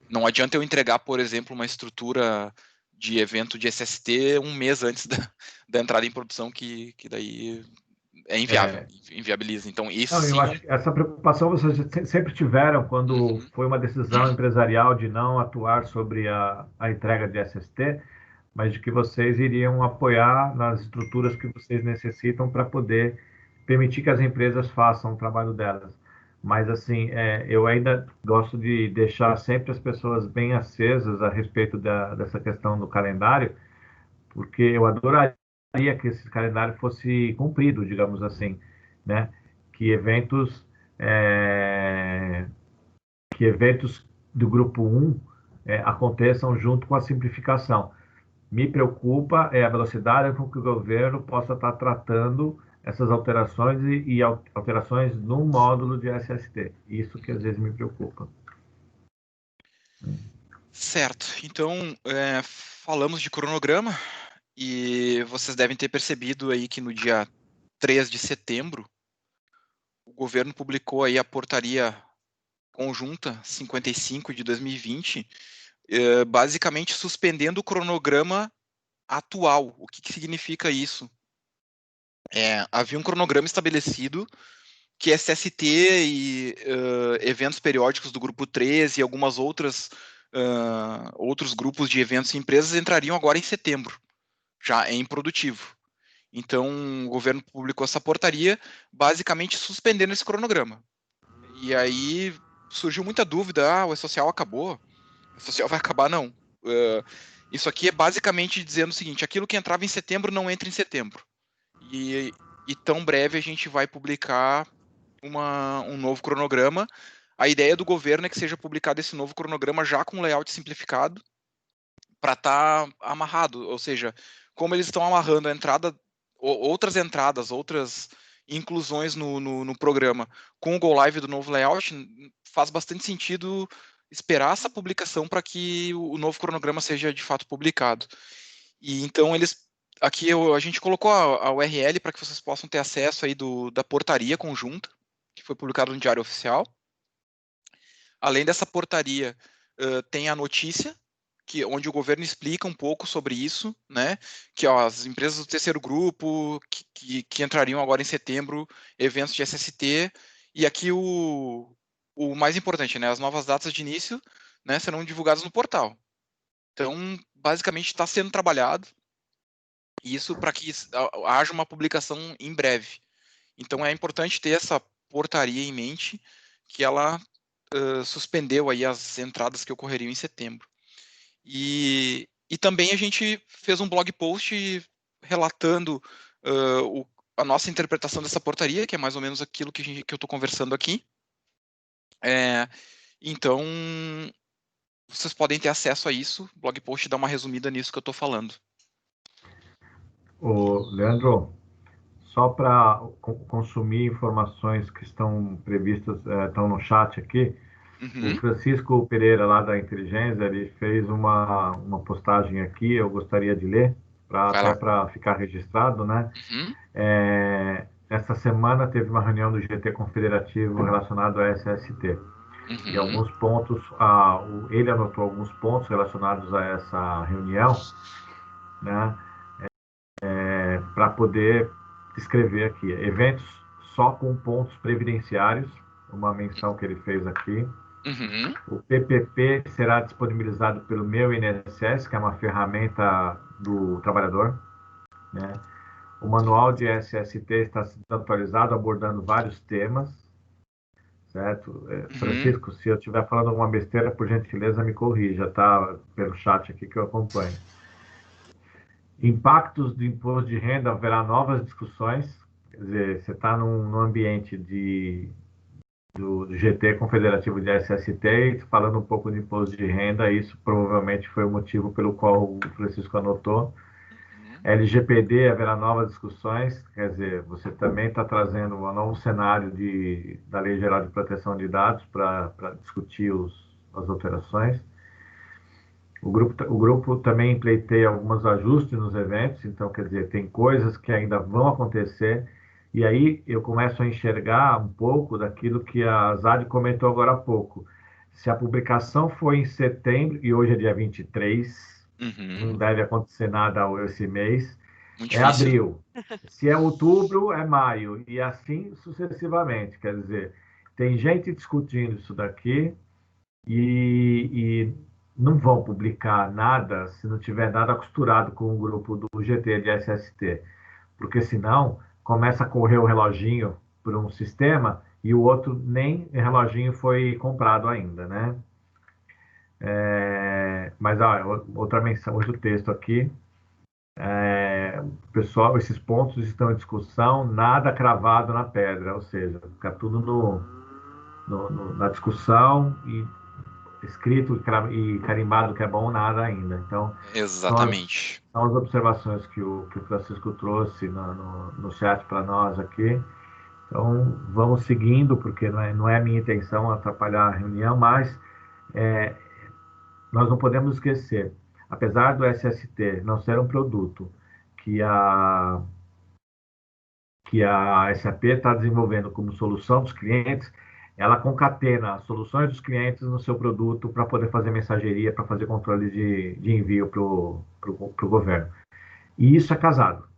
Não adianta eu entregar, por exemplo, uma estrutura de evento de SST um mês antes da entrada em produção, que daí é inviável, inviabiliza. Então, isso Não, eu sim acho que essa preocupação vocês sempre tiveram quando foi uma decisão empresarial de não atuar sobre a entrega de SST, mas de que vocês iriam apoiar nas estruturas que vocês necessitam para poder permitir que as empresas façam o trabalho delas. Mas, assim, eu ainda gosto de deixar sempre as pessoas bem acesas a respeito dessa questão do calendário, porque eu adoraria que esse calendário fosse cumprido, digamos assim, né? Que eventos, é, que eventos do grupo 1 aconteçam junto com a simplificação. Me preocupa a velocidade com que o governo possa estar tratando essas alterações e alterações no módulo de SST. Isso que às vezes me preocupa. Certo. Então, falamos de cronograma e vocês devem ter percebido aí que no dia 3 de setembro o governo publicou aí a portaria conjunta 55 de 2020, basicamente suspendendo o cronograma atual. O que significa isso? Havia um cronograma estabelecido que SST e eventos periódicos do grupo 13 e algumas outros grupos de eventos e empresas entrariam agora em setembro, já em produtivo. Então, o governo publicou essa portaria, basicamente suspendendo esse cronograma. E aí surgiu muita dúvida, o E-Social acabou? O E-Social vai acabar? Não. Isso aqui é basicamente dizendo o seguinte, aquilo que entrava em setembro não entra em setembro. E tão breve a gente vai publicar um novo cronograma. A ideia do governo é que seja publicado esse novo cronograma já com layout simplificado para estar amarrado, ou seja, como eles estão amarrando a entrada, outras entradas, outras inclusões no programa com o Go Live do novo layout, faz bastante sentido esperar essa publicação para que o novo cronograma seja de fato publicado. E então aqui a gente colocou a URL para que vocês possam ter acesso aí da portaria conjunta, que foi publicado no Diário Oficial. Além dessa portaria, tem a notícia, onde o governo explica um pouco sobre isso, né? Que as empresas do terceiro grupo, que entrariam agora em setembro, eventos de SST, e aqui o mais importante, né? As novas datas de início, né, serão divulgadas no portal. Então, basicamente, está sendo trabalhado, isso para que haja uma publicação em breve. Então, é importante ter essa portaria em mente, que ela suspendeu aí as entradas que ocorreriam em setembro. E também a gente fez um blog post relatando a nossa interpretação dessa portaria, que é mais ou menos aquilo que eu estou conversando aqui. Então, vocês podem ter acesso a isso. O blog post dá uma resumida nisso que eu estou falando. Leandro, só para consumir informações que estão previstas, estão no chat aqui, o Francisco Pereira, lá da Inteligência, ele fez uma postagem aqui, eu gostaria de ler, até para ficar registrado, né? Essa semana teve uma reunião do GT Confederativo relacionado a SST. E alguns pontos, ele anotou alguns pontos relacionados a essa reunião, né? Para poder escrever aqui. Eventos só com pontos previdenciários, uma menção que ele fez aqui. O PPP será disponibilizado pelo meu INSS, que é uma ferramenta do trabalhador, né? O manual de SST está sendo atualizado, abordando vários temas, certo? Francisco, se eu estiver falando alguma besteira, por gentileza, me corrija, tá? Pelo chat aqui que eu acompanho. Impactos do imposto de renda, haverá novas discussões. Quer dizer, você está num ambiente do GT Confederativo de SST, falando um pouco de imposto de renda, isso provavelmente foi o motivo pelo qual o Francisco anotou. LGPD, haverá novas discussões, quer dizer, você também está trazendo um novo cenário da Lei Geral de Proteção de Dados para discutir as alterações. O grupo também pleiteia alguns ajustes nos eventos, então, quer dizer, tem coisas que ainda vão acontecer, e aí eu começo a enxergar um pouco daquilo que a Zad comentou agora há pouco. Se a publicação foi em setembro, e hoje é dia 23, não deve acontecer nada esse mês, Muito é difícil. abril. Se é outubro, é maio, e assim sucessivamente. Quer dizer, tem gente discutindo isso daqui e não vão publicar nada se não tiver nada costurado com o grupo do GT de SST, porque senão começa a correr o reloginho por um sistema e o outro nem reloginho foi comprado ainda, né? Mas outra menção, outro texto aqui. Pessoal, esses pontos estão em discussão, nada cravado na pedra, ou seja, fica tudo na discussão e escrito e carimbado que é bom, nada ainda. Então, Exatamente. são as observações que o Francisco trouxe no chat para nós aqui. Então, vamos seguindo, porque não é a minha intenção atrapalhar a reunião, mas nós não podemos esquecer, apesar do SST não ser um produto que a SAP está desenvolvendo como solução dos clientes, ela concatena as soluções dos clientes no seu produto para poder fazer mensageria, para fazer controle de envio para o governo. E isso é casado.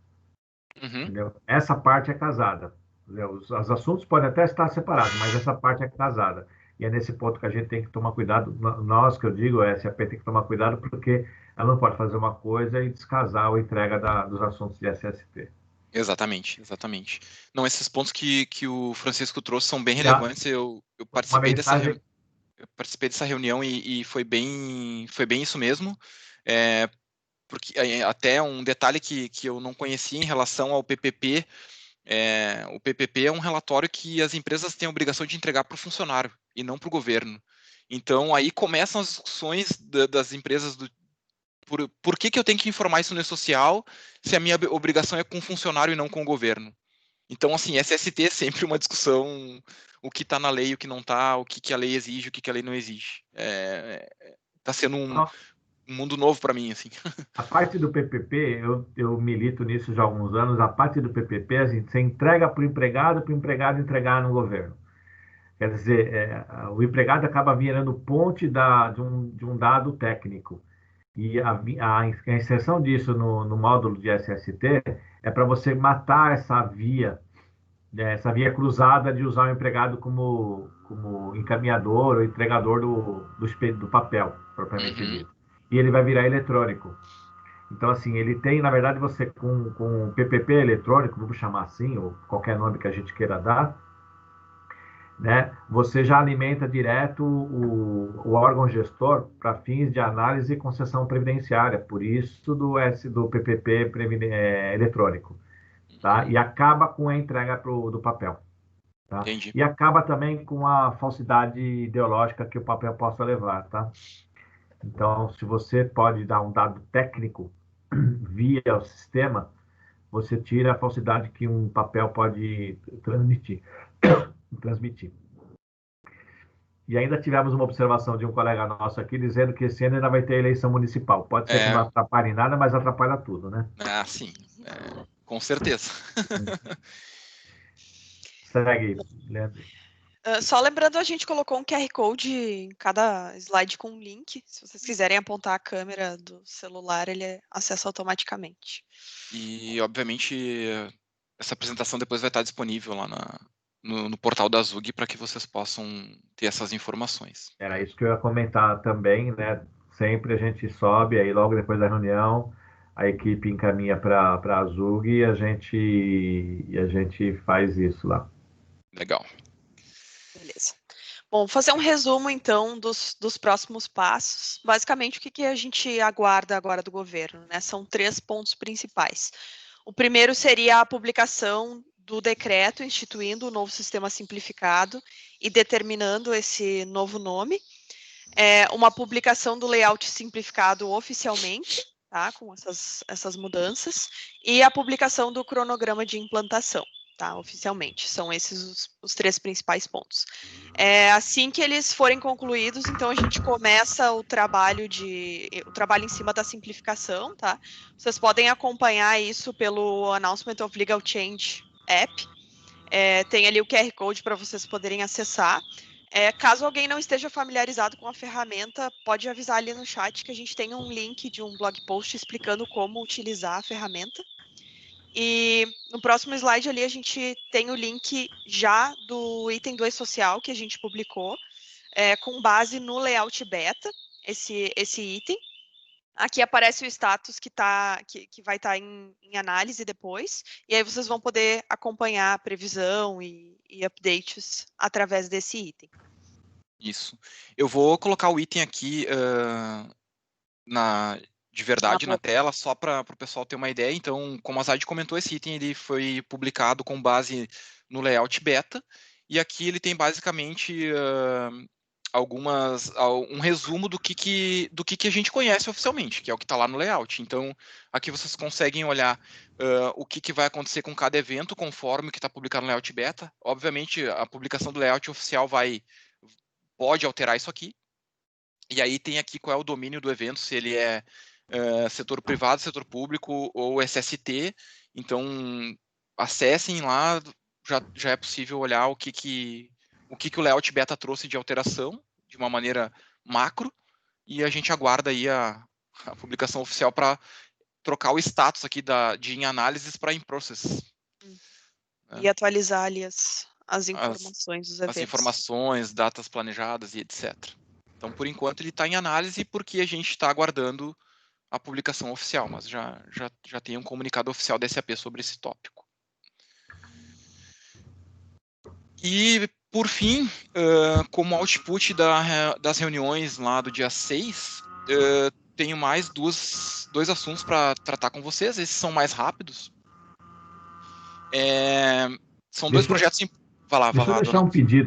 Entendeu? Essa parte é casada. Os assuntos podem até estar separados, mas essa parte é casada. E é nesse ponto que a gente tem que tomar cuidado. Nós, que eu digo, a SAP tem que tomar cuidado, porque ela não pode fazer uma coisa e descasar a entrega dos assuntos de SST. Exatamente, exatamente. Não, esses pontos que o Francisco trouxe são bem relevantes. Eu participei dessa reunião e foi bem isso mesmo. Porque até um detalhe que eu não conhecia em relação ao PPP, o PPP é um relatório que as empresas têm a obrigação de entregar para o funcionário e não para o governo. Então, aí começam as discussões das empresas por que eu tenho que informar isso no E-Social se a minha obrigação é com o funcionário e não com o governo. Então, assim, SST é sempre uma discussão, o que está na lei e o que não está, o que a lei exige, o que a lei não exige. Está sendo um mundo novo para mim, assim. A parte do PPP, eu milito nisso já há alguns anos, a parte do PPP, assim, você entrega para o empregado entregar no governo. Quer dizer, o empregado acaba virando ponte de um dado técnico. E a inserção disso no módulo de SST é para você matar essa via cruzada de usar o empregado como encaminhador ou entregador do papel, propriamente dito. E ele vai virar eletrônico. Então, assim, ele tem, na verdade, você com o PPP eletrônico, vamos chamar assim, ou qualquer nome que a gente queira dar, né? Você já alimenta direto o órgão gestor para fins de análise e concessão previdenciária, por isso do PPP eletrônico, tá? E acaba com a entrega do papel, tá? Entendi. E acaba também com a falsidade ideológica que o papel possa levar, tá? Então, se você pode dar um dado técnico via o sistema, você tira a falsidade que um papel pode transmitir. E ainda tivemos uma observação de um colega nosso aqui dizendo que esse ano ainda vai ter eleição municipal. Pode ser que não atrapalhe nada, mas atrapalha tudo, né? Ah, sim. Com certeza. Segue, Leandro. Só lembrando, a gente colocou um QR Code em cada slide com um link. Se vocês quiserem apontar a câmera do celular, ele acessa automaticamente. E, obviamente, essa apresentação depois vai estar disponível lá no portal da Zug para que vocês possam ter essas informações. Era isso que eu ia comentar também, né? Sempre a gente sobe, aí logo depois da reunião, a equipe encaminha para a Zug e a gente faz isso lá. Legal. Beleza. Bom, vou fazer um resumo, então, dos próximos passos. Basicamente, o que a gente aguarda agora do governo, né? São 3 pontos principais. O primeiro seria a publicação do decreto instituindo o novo sistema simplificado e determinando esse novo nome. Uma publicação do layout simplificado oficialmente, tá? Com essas mudanças, e a publicação do cronograma de implantação, tá? Oficialmente. São esses os 3 principais pontos. Assim que eles forem concluídos, então a gente começa o trabalho em cima da simplificação, tá? Vocês podem acompanhar isso pelo Announcement of Legal Change app. Tem ali o QR Code para vocês poderem acessar. Caso alguém não esteja familiarizado com a ferramenta, pode avisar ali no chat que a gente tem um link de um blog post explicando como utilizar a ferramenta. E no próximo slide ali a gente tem o link já do item 2 social que a gente publicou, com base no layout beta, esse item. Aqui aparece o status que vai estar em análise depois, e aí vocês vão poder acompanhar a previsão e updates através desse item. Isso. Eu vou colocar o item aqui de verdade na tela, só para o pessoal ter uma ideia. Então, como a Zaid comentou, esse item ele foi publicado com base no layout beta, e aqui ele tem basicamente um resumo do que a gente conhece oficialmente, que é o que está lá no layout. Então, aqui vocês conseguem olhar o que vai acontecer com cada evento, conforme o que está publicado no layout beta. Obviamente, a publicação do layout oficial pode alterar isso aqui. E aí tem aqui qual é o domínio do evento, se ele é setor privado, setor público ou SST. Então, acessem lá, já é possível olhar o que o layout beta trouxe de alteração, de uma maneira macro, e a gente aguarda aí a publicação oficial para trocar o status aqui de em análises para in process. E atualizar ali as informações dos eventos. As informações, datas planejadas e etc. Então, por enquanto, ele está em análise porque a gente está aguardando a publicação oficial, mas já tem um comunicado oficial da SAP sobre esse tópico. E, por fim, como output das reuniões lá do dia 6, tenho mais dois assuntos para tratar com vocês. Esses são mais rápidos. São dois projetos...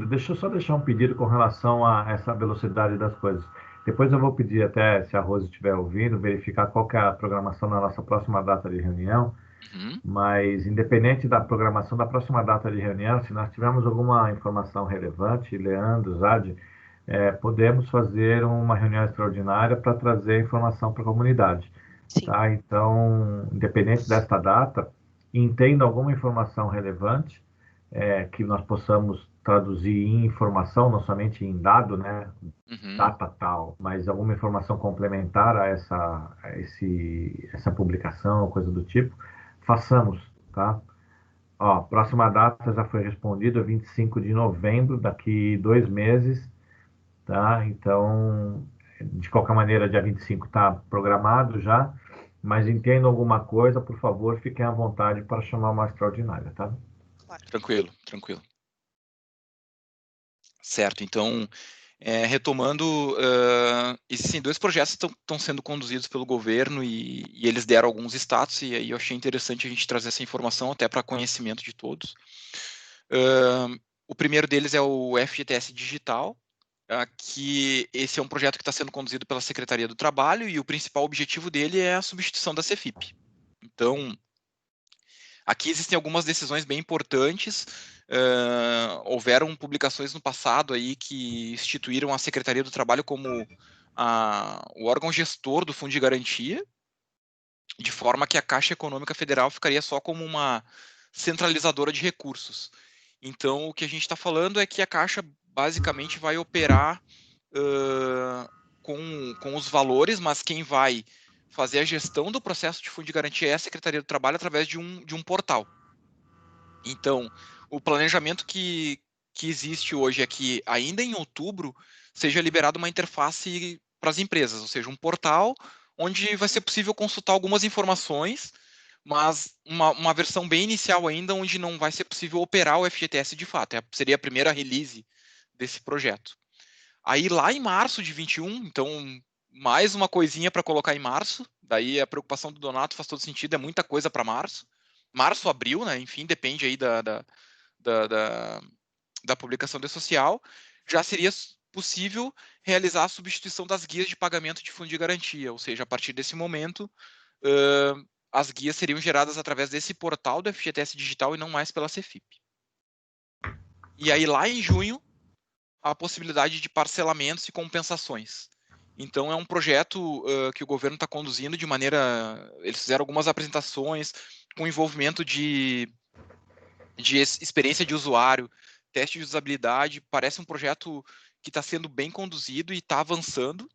Deixa eu só deixar um pedido com relação a essa velocidade das coisas. Depois eu vou pedir até, se a Rose estiver ouvindo, verificar qual que é a programação da nossa próxima data de reunião. Mas, independente da programação da próxima data de reunião, se nós tivermos alguma informação relevante, Leandro, Zad, podemos fazer uma reunião extraordinária para trazer informação para a comunidade. Tá? Então, independente desta data, entenda alguma informação relevante, que nós possamos traduzir em informação, não somente em dado, né? Data tal, mas alguma informação complementar a essa publicação, coisa do tipo, façamos, tá? Ó, próxima data já foi respondida, 25 de novembro, daqui 2 meses, tá? Então, de qualquer maneira, dia 25 está programado já, mas entendam alguma coisa, por favor, fiquem à vontade para chamar uma extraordinária, tá? Tranquilo. Certo, então, retomando, existem 2 projetos que estão sendo conduzidos pelo governo e eles deram alguns status, e aí eu achei interessante a gente trazer essa informação até para conhecimento de todos. O primeiro deles é o FGTS Digital, que esse é um projeto que está sendo conduzido pela Secretaria do Trabalho e o principal objetivo dele é a substituição da CEFIP. Então, aqui existem algumas decisões bem importantes. Houveram publicações no passado aí que instituíram a Secretaria do Trabalho como o órgão gestor do Fundo de Garantia, de forma que a Caixa Econômica Federal ficaria só como uma centralizadora de recursos. Então, o que a gente está falando é que a Caixa basicamente vai operar com os valores, mas quem vai fazer a gestão do processo de fundo de garantia é a Secretaria do Trabalho através de um portal. Então, o planejamento que existe hoje é que ainda em outubro seja liberada uma interface para as empresas, ou seja, um portal onde vai ser possível consultar algumas informações, mas uma versão bem inicial ainda, onde não vai ser possível operar o FGTS de fato. Seria a primeira release desse projeto. Aí lá em março de 21, então mais uma coisinha para colocar em março, daí a preocupação do Donato faz todo sentido, é muita coisa para março. Março, abril, né? Enfim, depende aí da publicação do social. Já seria possível realizar a substituição das guias de pagamento de fundo de garantia, ou seja, a partir desse momento, as guias seriam geradas através desse portal do FGTS Digital e não mais pela Cefip. E aí, lá em junho, a possibilidade de parcelamentos e compensações. Então, é um projeto que o governo está conduzindo de maneira... Eles fizeram algumas apresentações com envolvimento de experiência de usuário, teste de usabilidade. Parece um projeto que está sendo bem conduzido e está avançando.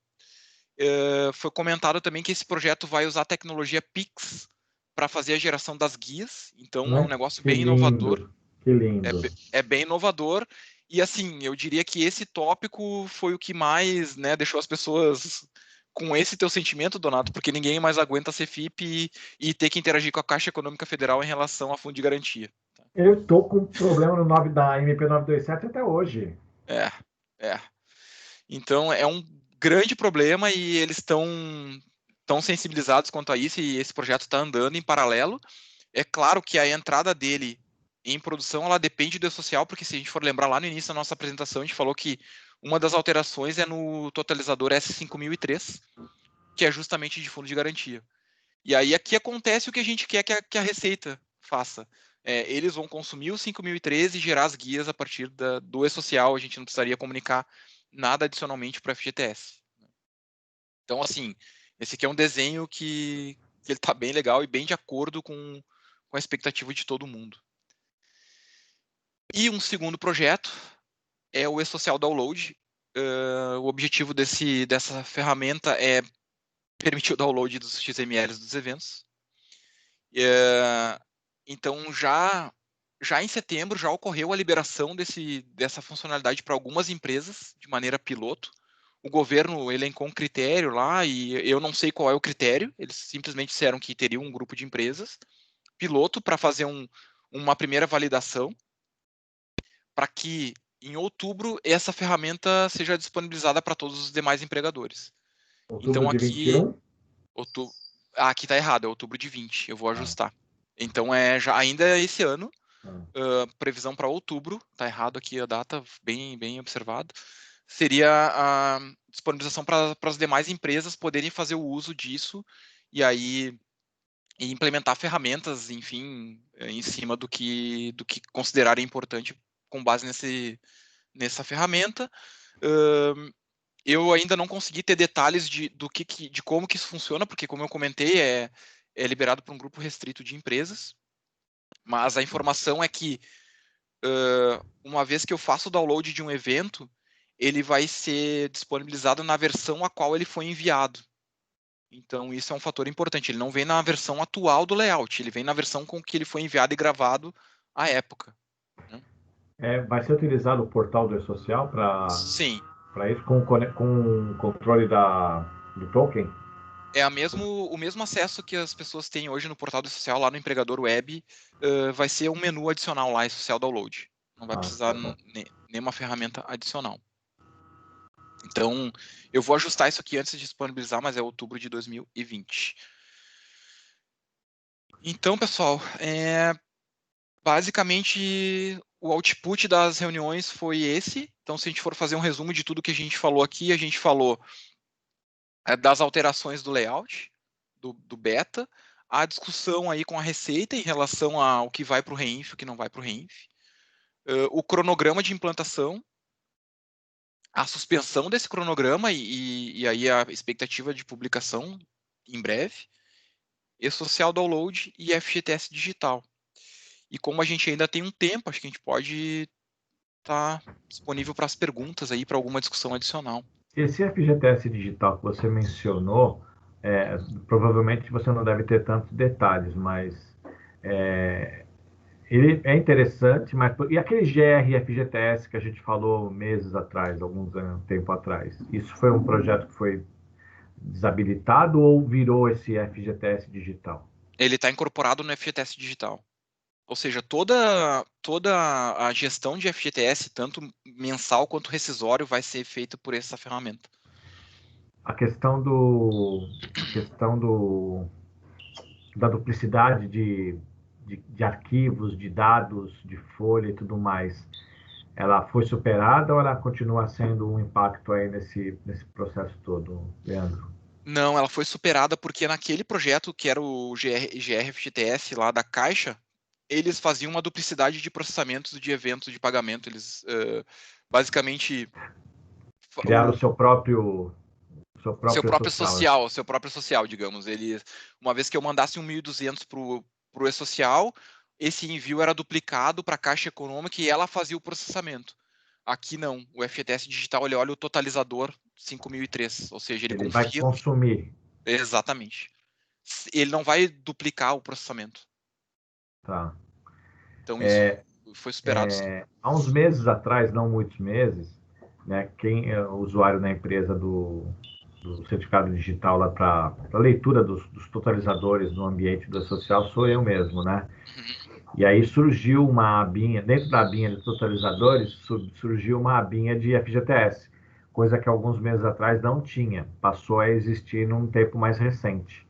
Foi comentado também que esse projeto vai usar a tecnologia Pix para fazer a geração das guias. Então, é um negócio bem inovador. Que lindo. É bem inovador. E, assim, eu diria que esse tópico foi o que mais, né, deixou as pessoas com esse teu sentimento, Donato, porque ninguém mais aguenta ser FIP e ter que interagir com a Caixa Econômica Federal em relação a fundo de garantia. Eu tô com problema no 9 da MP 927 até hoje. Então, é um grande problema e eles estão tão sensibilizados quanto a isso e esse projeto está andando em paralelo. É claro que a entrada dele em produção, ela depende do E-Social, porque se a gente for lembrar lá no início da nossa apresentação, a gente falou que uma das alterações é no totalizador S5003, que é justamente de fundo de garantia. E aí aqui acontece o que a gente quer que a Receita faça. Eles vão consumir o 5013 e gerar as guias a partir do E-Social, a gente não precisaria comunicar nada adicionalmente para o FGTS. Então, assim, esse aqui é um desenho que ele está bem legal e bem de acordo com a expectativa de todo mundo. E um segundo projeto é o E-Social Download. O objetivo dessa ferramenta é permitir o download dos XMLs dos eventos. Então, já em setembro, já ocorreu a liberação dessa funcionalidade para algumas empresas, de maneira piloto. O governo elencou um critério lá, e eu não sei qual é o critério, eles simplesmente disseram que teriam um grupo de empresas, piloto, para fazer uma primeira validação, para que em outubro essa ferramenta seja disponibilizada para todos os demais empregadores. Outubro Então de aqui 21? aqui está errado, é outubro de 20, eu vou ajustar. Então já ainda esse ano, previsão para outubro, está errado aqui a data, bem observado, seria a disponibilização para as demais empresas poderem fazer o uso disso e aí implementar ferramentas, enfim, em cima do que considerarem importante com base nessa ferramenta. Eu ainda não consegui ter detalhes de como que isso funciona, porque, como eu comentei, é liberado para um grupo restrito de empresas, mas a informação é que, uma vez que eu faço o download de um evento, ele vai ser disponibilizado na versão a qual ele foi enviado. Então, isso é um fator importante. Ele não vem na versão atual do layout, ele vem na versão com que ele foi enviado e gravado à época. Vai ser utilizado o portal do E-Social Sim. para isso, com controle do token? É o mesmo acesso que as pessoas têm hoje no portal do E-Social, lá no empregador web, vai ser um menu adicional lá, E-Social Download. Não vai precisar nenhuma ferramenta adicional. Então, eu vou ajustar isso aqui antes de disponibilizar, mas é outubro de 2020. Então, pessoal, basicamente o output das reuniões foi esse. Então, se a gente for fazer um resumo de tudo que a gente falou aqui, a gente falou das alterações do layout, do beta, a discussão aí com a Receita em relação ao que vai para o REINF e o que não vai para o REINF, o cronograma de implantação, a suspensão desse cronograma e aí a expectativa de publicação em breve, E-Social Download e FGTS Digital. E como a gente ainda tem um tempo, acho que a gente pode estar disponível para as perguntas aí, para alguma discussão adicional. Esse FGTS Digital que você mencionou, provavelmente você não deve ter tantos detalhes, mas ele é interessante, mas e aquele GR FGTS que a gente falou meses atrás, tempo atrás, isso foi um projeto que foi desabilitado ou virou esse FGTS Digital? Ele está incorporado no FGTS Digital. Ou seja, toda a gestão de FGTS, tanto mensal quanto rescisório, vai ser feita por essa ferramenta. A questão da duplicidade de arquivos, de dados, de folha e tudo mais, ela foi superada ou ela continua sendo um impacto aí nesse processo todo, Leandro? Não, ela foi superada porque naquele projeto que era o GRFGTS lá da Caixa, eles faziam uma duplicidade de processamentos de eventos de pagamento. Eles basicamente Criaram o seu próprio social. seu próprio social, digamos. Eles, uma vez que eu mandasse um 1.200 para o e-social, esse envio era duplicado para a Caixa Econômica e ela fazia o processamento. Aqui não, o FGTS Digital ele olha o totalizador 5.003, ou seja, ele Ele vai confia. consumir. Exatamente. Ele não vai duplicar o processamento. Tá. Então isso foi superado, sim. Há uns meses atrás, não muitos meses, né, quem é o usuário na empresa do certificado digital lá para leitura dos totalizadores no ambiente do social sou eu mesmo, né? Uhum. E aí surgiu uma abinha, dentro da abinha de totalizadores, surgiu uma abinha de FGTS, coisa que alguns meses atrás não tinha, passou a existir num tempo mais recente,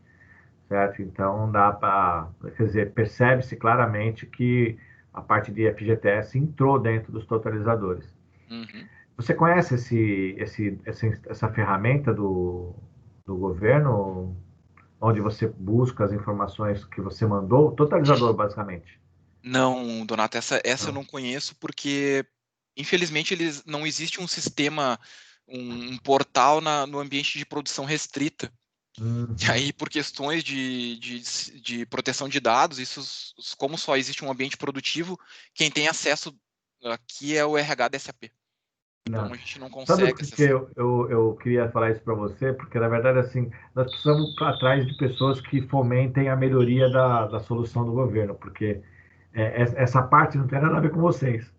certo? Então dá para, quer dizer, percebe-se claramente que a parte de FGTS entrou dentro dos totalizadores. Uhum. Você conhece essa ferramenta do governo, onde você busca as informações que você mandou? Totalizador, basicamente. Não, Donato, essa eu Não. não conheço porque, infelizmente, eles não existe um sistema, um portal no ambiente de produção restrita. E Uhum. aí, por questões de proteção de dados, isso, como só existe um ambiente produtivo, quem tem acesso aqui é o RH da SAP. Então Não. a gente não Sabe consegue por que acessar. eu queria falar isso para você? Porque, na verdade, assim, nós precisamos ir atrás de pessoas que fomentem a melhoria da solução do governo, porque essa parte não tem nada a ver com vocês.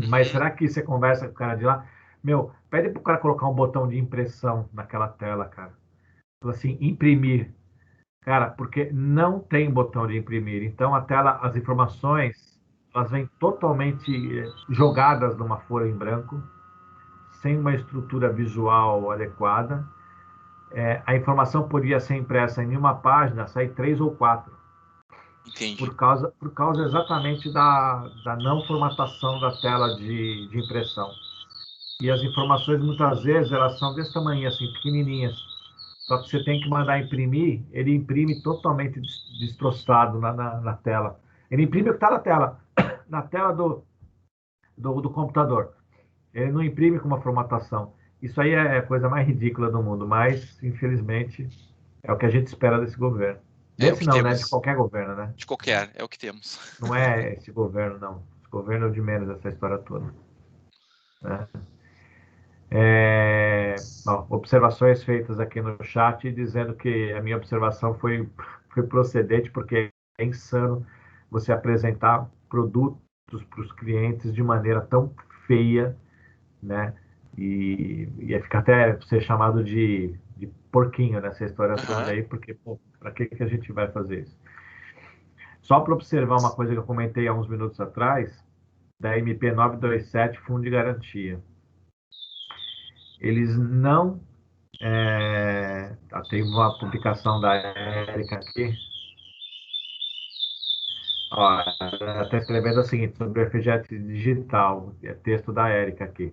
Mas Uhum. será que você conversa com o cara de lá? Meu, pede para o cara colocar um botão de impressão naquela tela, cara. Fala assim, imprimir. Cara, porque não tem botão de imprimir. Então, a tela, as informações, elas vêm totalmente jogadas numa folha em branco, sem uma estrutura visual adequada. A informação podia ser impressa em uma página, sair três ou quatro, Entendi. por causa exatamente da não formatação da tela de impressão. E as informações, muitas vezes, elas são desse tamanho, assim, pequenininhas. Só que você tem que mandar imprimir, ele imprime totalmente destroçado na tela. Ele imprime o que está na tela, na tela do computador. Ele não imprime com uma formatação. Isso aí é a coisa mais ridícula do mundo, mas, infelizmente, é o que a gente espera desse governo. É o Desse que não, né? De temos. qualquer governo, né? De qualquer, é o que temos. Não é esse governo, não. Esse governo é o de menos essa história toda. Né? Observações feitas aqui no chat dizendo que a minha observação foi procedente, porque é insano você apresentar produtos para os clientes de maneira tão feia, né? E ia ficar até ser chamado de porquinho nessa história toda Aham. aí, porque, pô, para que a gente vai fazer isso? Só para observar uma coisa que eu comentei há uns minutos atrás, da MP 927, Fundo de Garantia. Eles não. Tem uma publicação da Érica aqui. Ó, ela está escrevendo o seguinte sobre o FGTS digital, é texto da Érica aqui,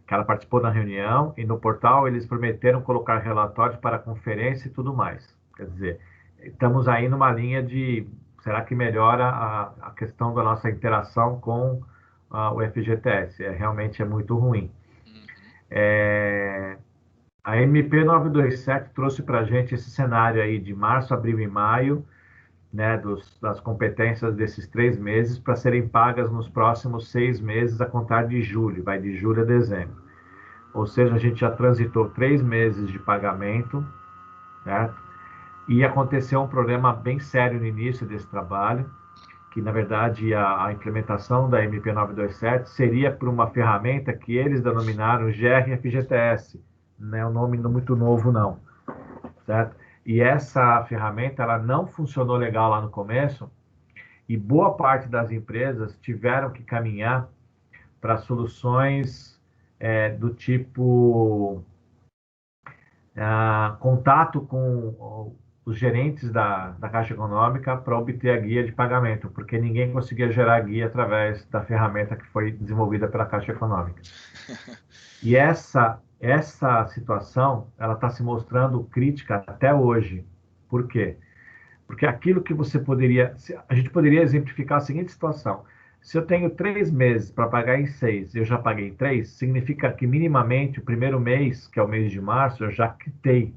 que ela participou da reunião e no portal eles prometeram colocar relatórios para conferência e tudo mais. Quer dizer, estamos aí numa linha de, será que melhora a questão da nossa interação com o FGTS? Realmente é muito ruim. Uhum. A MP 927 trouxe para a gente esse cenário aí de março, abril e maio, né, das competências desses 3 meses para serem pagas nos próximos 6 meses a contar de julho, vai de julho a dezembro. Ou seja, a gente já transitou 3 meses de pagamento, certo? E aconteceu um problema bem sério no início desse trabalho, que na verdade a implementação da MP 927 seria por uma ferramenta que eles denominaram GRFGTS, não é um nome muito novo não, certo? E essa ferramenta ela não funcionou legal lá no começo e boa parte das empresas tiveram que caminhar para soluções do tipo contato com os gerentes da Caixa Econômica para obter a guia de pagamento, porque ninguém conseguia gerar guia através da ferramenta que foi desenvolvida pela Caixa Econômica. E essa situação, ela está se mostrando crítica até hoje. Por quê? Porque aquilo que você poderia... A gente poderia exemplificar a seguinte situação. Se eu tenho 3 meses para pagar em 6, eu já paguei em 3, significa que minimamente o primeiro mês, que é o mês de março, eu já quitei.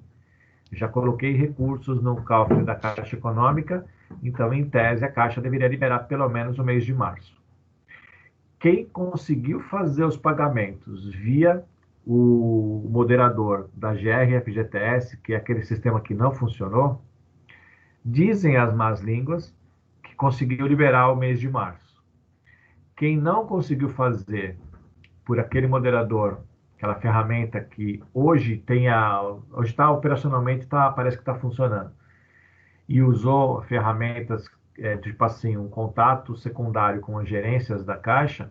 Já coloquei recursos no cofre da Caixa Econômica, então, em tese, a Caixa deveria liberar pelo menos o mês de março. Quem conseguiu fazer os pagamentos via o moderador da GR-FGTS, que é aquele sistema que não funcionou, dizem as más línguas que conseguiu liberar o mês de março. Quem não conseguiu fazer por aquele moderador, aquela ferramenta que hoje está operacionalmente, parece que está funcionando, e usou ferramentas, tipo assim, um contato secundário com as gerências da Caixa,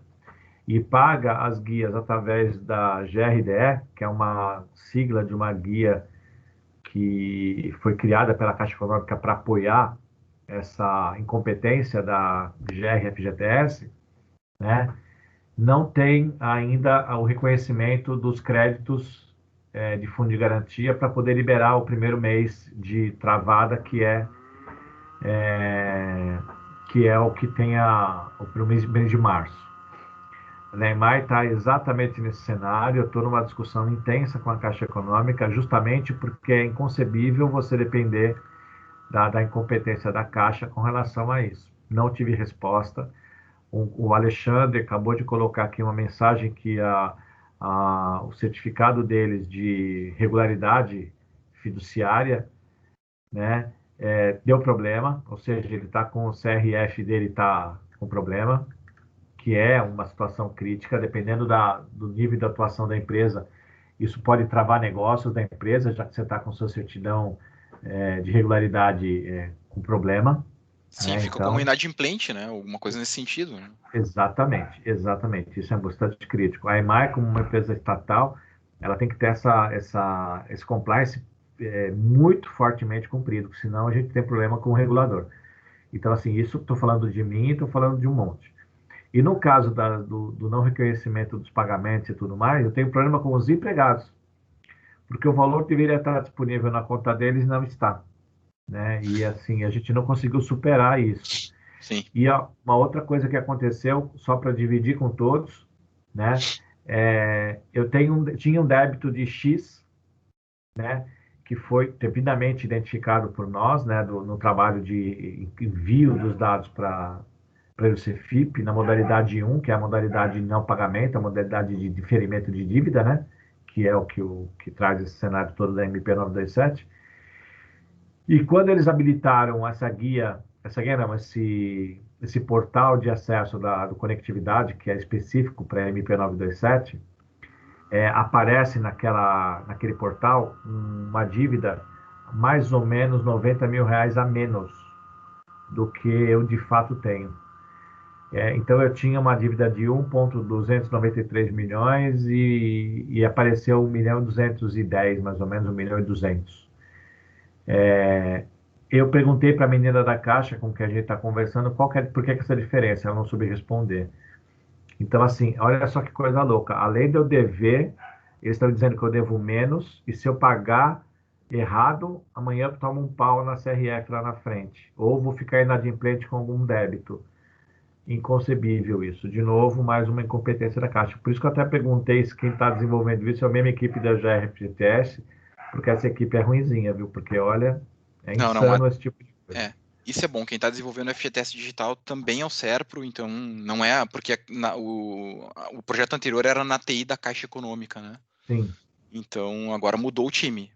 e paga as guias através da GRDE, que é uma sigla de uma guia que foi criada pela Caixa Econômica para apoiar essa incompetência da GR-FGTS, né? Não tem ainda o reconhecimento dos créditos de fundo de garantia para poder liberar o primeiro mês de travada, que é o que tem o mês de março. A Neymar está exatamente nesse cenário. Eu estou numa discussão intensa com a Caixa Econômica, justamente porque é inconcebível você depender da incompetência da Caixa com relação a isso. Não tive resposta. O Alexandre acabou de colocar aqui uma mensagem que o certificado deles de regularidade fiduciária, né, deu problema, ou seja, ele está com o CRF dele está com problema, que é uma situação crítica, dependendo do nível de atuação da empresa, isso pode travar negócios da empresa, já que você está com sua certidão de regularidade com problema. Sim, fica então, como inadimplente, né? Alguma coisa nesse sentido, né? Exatamente, exatamente. Isso é bastante crítico. A EMAI, como uma empresa estatal, ela tem que ter esse compliance muito fortemente cumprido, senão a gente tem problema com o regulador. Então, assim, isso estou falando de mim e estou falando de um monte. E no caso do não reconhecimento dos pagamentos e tudo mais, eu tenho problema com os empregados, porque o valor deveria estar disponível na conta deles e não está, né? E assim, a gente não conseguiu superar isso. Sim. E uma outra coisa que aconteceu, só para dividir com todos, né? Eu tinha um débito de X, né? Que foi devidamente identificado por nós, né? No trabalho de envio dos dados para o CFIP, na modalidade 1, que é a modalidade de não pagamento, a modalidade de diferimento de dívida, né? Que é o que traz esse cenário todo da MP 927. E quando eles habilitaram esse portal de acesso do Conectividade, que é específico para a MP 927, aparece naquele portal uma dívida mais ou menos R$ 90 mil a menos do que eu de fato tenho. Então eu tinha uma dívida de 1,293 milhões e apareceu 1.210, mais ou menos 1.200. Eu perguntei para a menina da Caixa com que a gente está conversando por que essa diferença, ela não soube responder. Então, assim, olha só que coisa louca. Além de eu dever, eles estão dizendo que eu devo menos, e se eu pagar errado, amanhã eu tomo um pau na CRF lá na frente. Ou vou ficar inadimplente com algum débito. Inconcebível isso. De novo, mais uma incompetência da Caixa. Por isso que eu até perguntei se quem está desenvolvendo isso é a mesma equipe da GRFGTS, porque essa equipe é ruinzinha, viu? Porque, olha, é insano esse tipo de coisa. Isso é bom. Quem está desenvolvendo o FGTS digital também é o Serpro, então não é porque o projeto anterior era na TI da Caixa Econômica, né? Sim. Então agora mudou o time.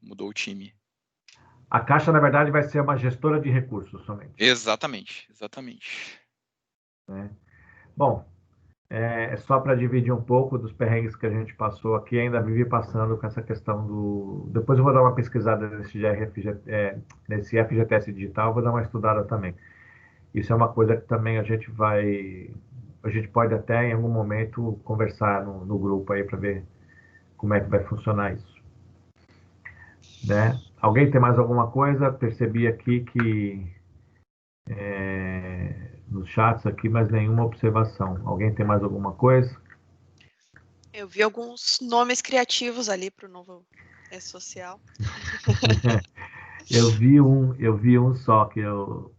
A Caixa, na verdade, vai ser uma gestora de recursos somente. Exatamente. Né? Bom, só para dividir um pouco dos perrengues que a gente passou aqui, ainda vive passando com essa questão do... Depois eu vou dar uma pesquisada nesse FGTS digital, vou dar uma estudada também. Isso é uma coisa que também a gente pode até em algum momento conversar no grupo aí para ver como é que vai funcionar isso. Né? Alguém tem mais alguma coisa? Percebi aqui que nos chats aqui, mas nenhuma observação. Alguém tem mais alguma coisa? Eu vi alguns nomes criativos ali para o novo social. Eu vi um só que eu.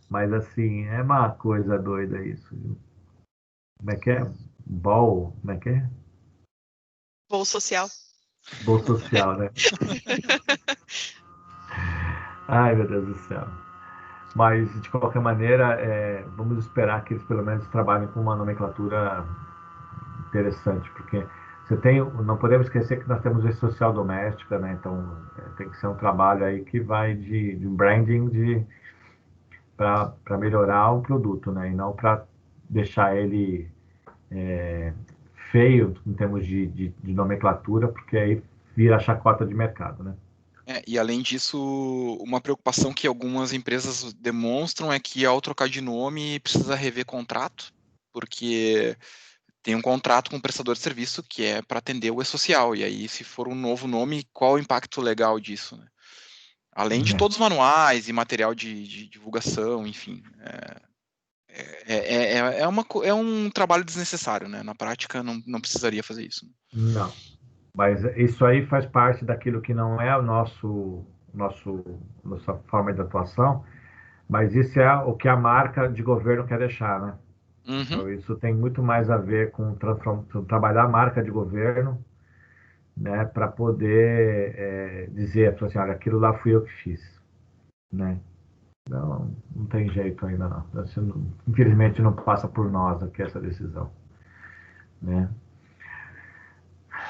Mas assim, é uma coisa doida isso. Viu? Como é que é? Bol, como é que é? Voo social. Bol social, né? Ai, meu Deus do céu. Mas, de qualquer maneira, vamos esperar que eles pelo menos trabalhem com uma nomenclatura interessante, porque não podemos esquecer que nós temos a social doméstica, né? Então, tem que ser um trabalho aí que vai de branding para melhorar o produto, né? E não para deixar ele feio em termos de nomenclatura, porque aí vira chacota de mercado, né? E além disso, uma preocupação que algumas empresas demonstram é que ao trocar de nome precisa rever contrato, porque tem um contrato com o prestador de serviço que é para atender o e-social, e aí se for um novo nome, qual o impacto legal disso, né? Além de todos os manuais e material de divulgação, enfim, é um trabalho desnecessário, né? Na prática não precisaria fazer isso. Não, mas isso aí faz parte daquilo que não é nossa forma de atuação, mas isso é o que a marca de governo quer deixar, né? Uhum. Então, isso tem muito mais a ver com trabalhar a marca de governo, né, para poder dizer, assim, olha, aquilo lá fui eu que fiz, né? Não tem jeito ainda não. Infelizmente não passa por nós aqui essa decisão, né?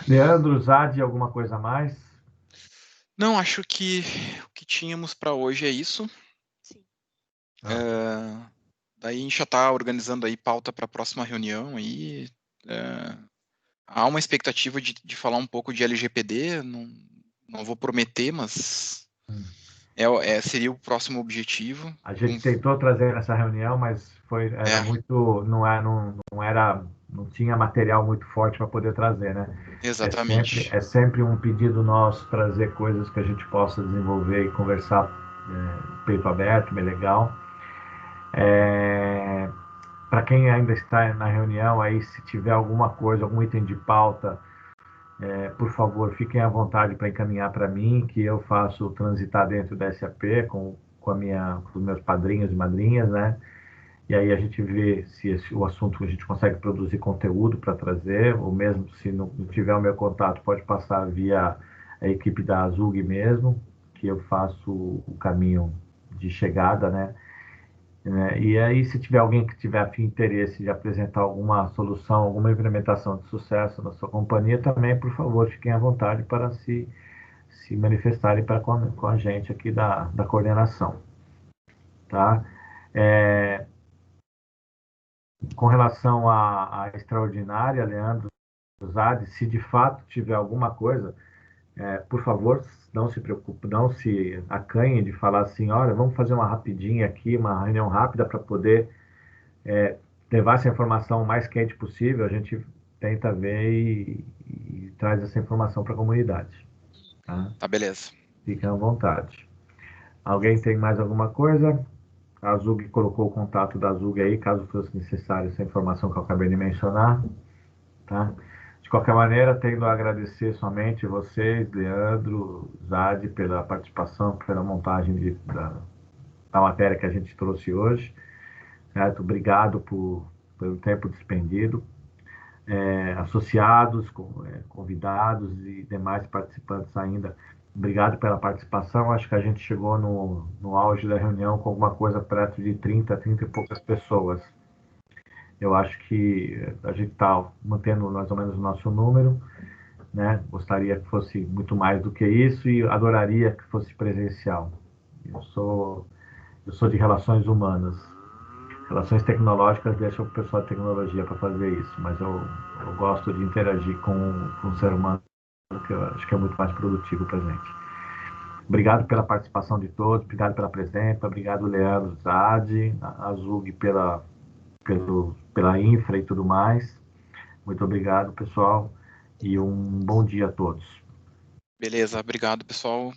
Leandro, Zad, alguma coisa a mais? Não, acho que o que tínhamos para hoje é isso. Sim. Daí a gente já está organizando aí pauta para a próxima reunião aí. Há uma expectativa de falar um pouco de LGPD, não vou prometer, mas seria o próximo objetivo. A gente tentou trazer nessa reunião, mas era muito, não tinha material muito forte para poder trazer, né? Exatamente. É sempre um pedido nosso trazer coisas que a gente possa desenvolver e conversar peito aberto, bem legal. Para quem ainda está na reunião, aí se tiver alguma coisa, algum item de pauta, por favor, fiquem à vontade para encaminhar para mim, que eu faço transitar dentro da SAP com os meus padrinhos e madrinhas, né? E aí a gente vê se o assunto a gente consegue produzir conteúdo para trazer, ou mesmo se não tiver o meu contato, pode passar via a equipe da Azug mesmo, que eu faço o caminho de chegada, né? E aí, se tiver alguém que tiver afim interesse de apresentar alguma solução, alguma implementação de sucesso na sua companhia, também, por favor, fiquem à vontade para se manifestarem com a gente aqui da coordenação. Tá? Com relação à extraordinária, Leandro Zade, se de fato tiver alguma coisa, por favor, não se preocupe, não se acanhe de falar assim, olha, vamos fazer uma rapidinha aqui, uma reunião rápida para poder levar essa informação o mais quente possível, a gente tenta ver e traz essa informação para a comunidade. Tá, beleza. Fiquem à vontade. Alguém tem mais alguma coisa? A Azug colocou o contato da Azug aí, caso fosse necessário essa informação que eu acabei de mencionar. Tá? De qualquer maneira, tendo a agradecer somente vocês, Leandro, Zad, pela participação, pela montagem da matéria que a gente trouxe hoje. Certo? Obrigado pelo tempo despendido. Associados, convidados e demais participantes ainda, obrigado pela participação. Acho que a gente chegou no auge da reunião com alguma coisa perto de 30 e poucas pessoas. Eu acho que a gente está mantendo mais ou menos o nosso número, né? Gostaria que fosse muito mais do que isso e adoraria que fosse presencial. Eu sou de relações humanas. Relações tecnológicas deixam o pessoal de tecnologia para fazer isso, mas eu gosto de interagir com o ser humano, que eu acho que é muito mais produtivo para a gente. Obrigado pela participação de todos, obrigado pela presença, obrigado, Leandro, Zad, Azug pela infra e tudo mais. Muito obrigado, pessoal, e um bom dia a todos. Beleza, obrigado, pessoal.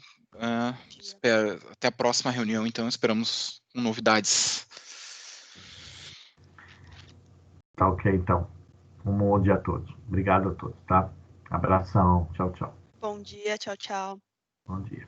Até a próxima reunião, então, esperamos com novidades. Tá ok, então. Um bom dia a todos. Obrigado a todos, tá? Abração. Tchau, tchau. Bom dia, tchau, tchau. Bom dia.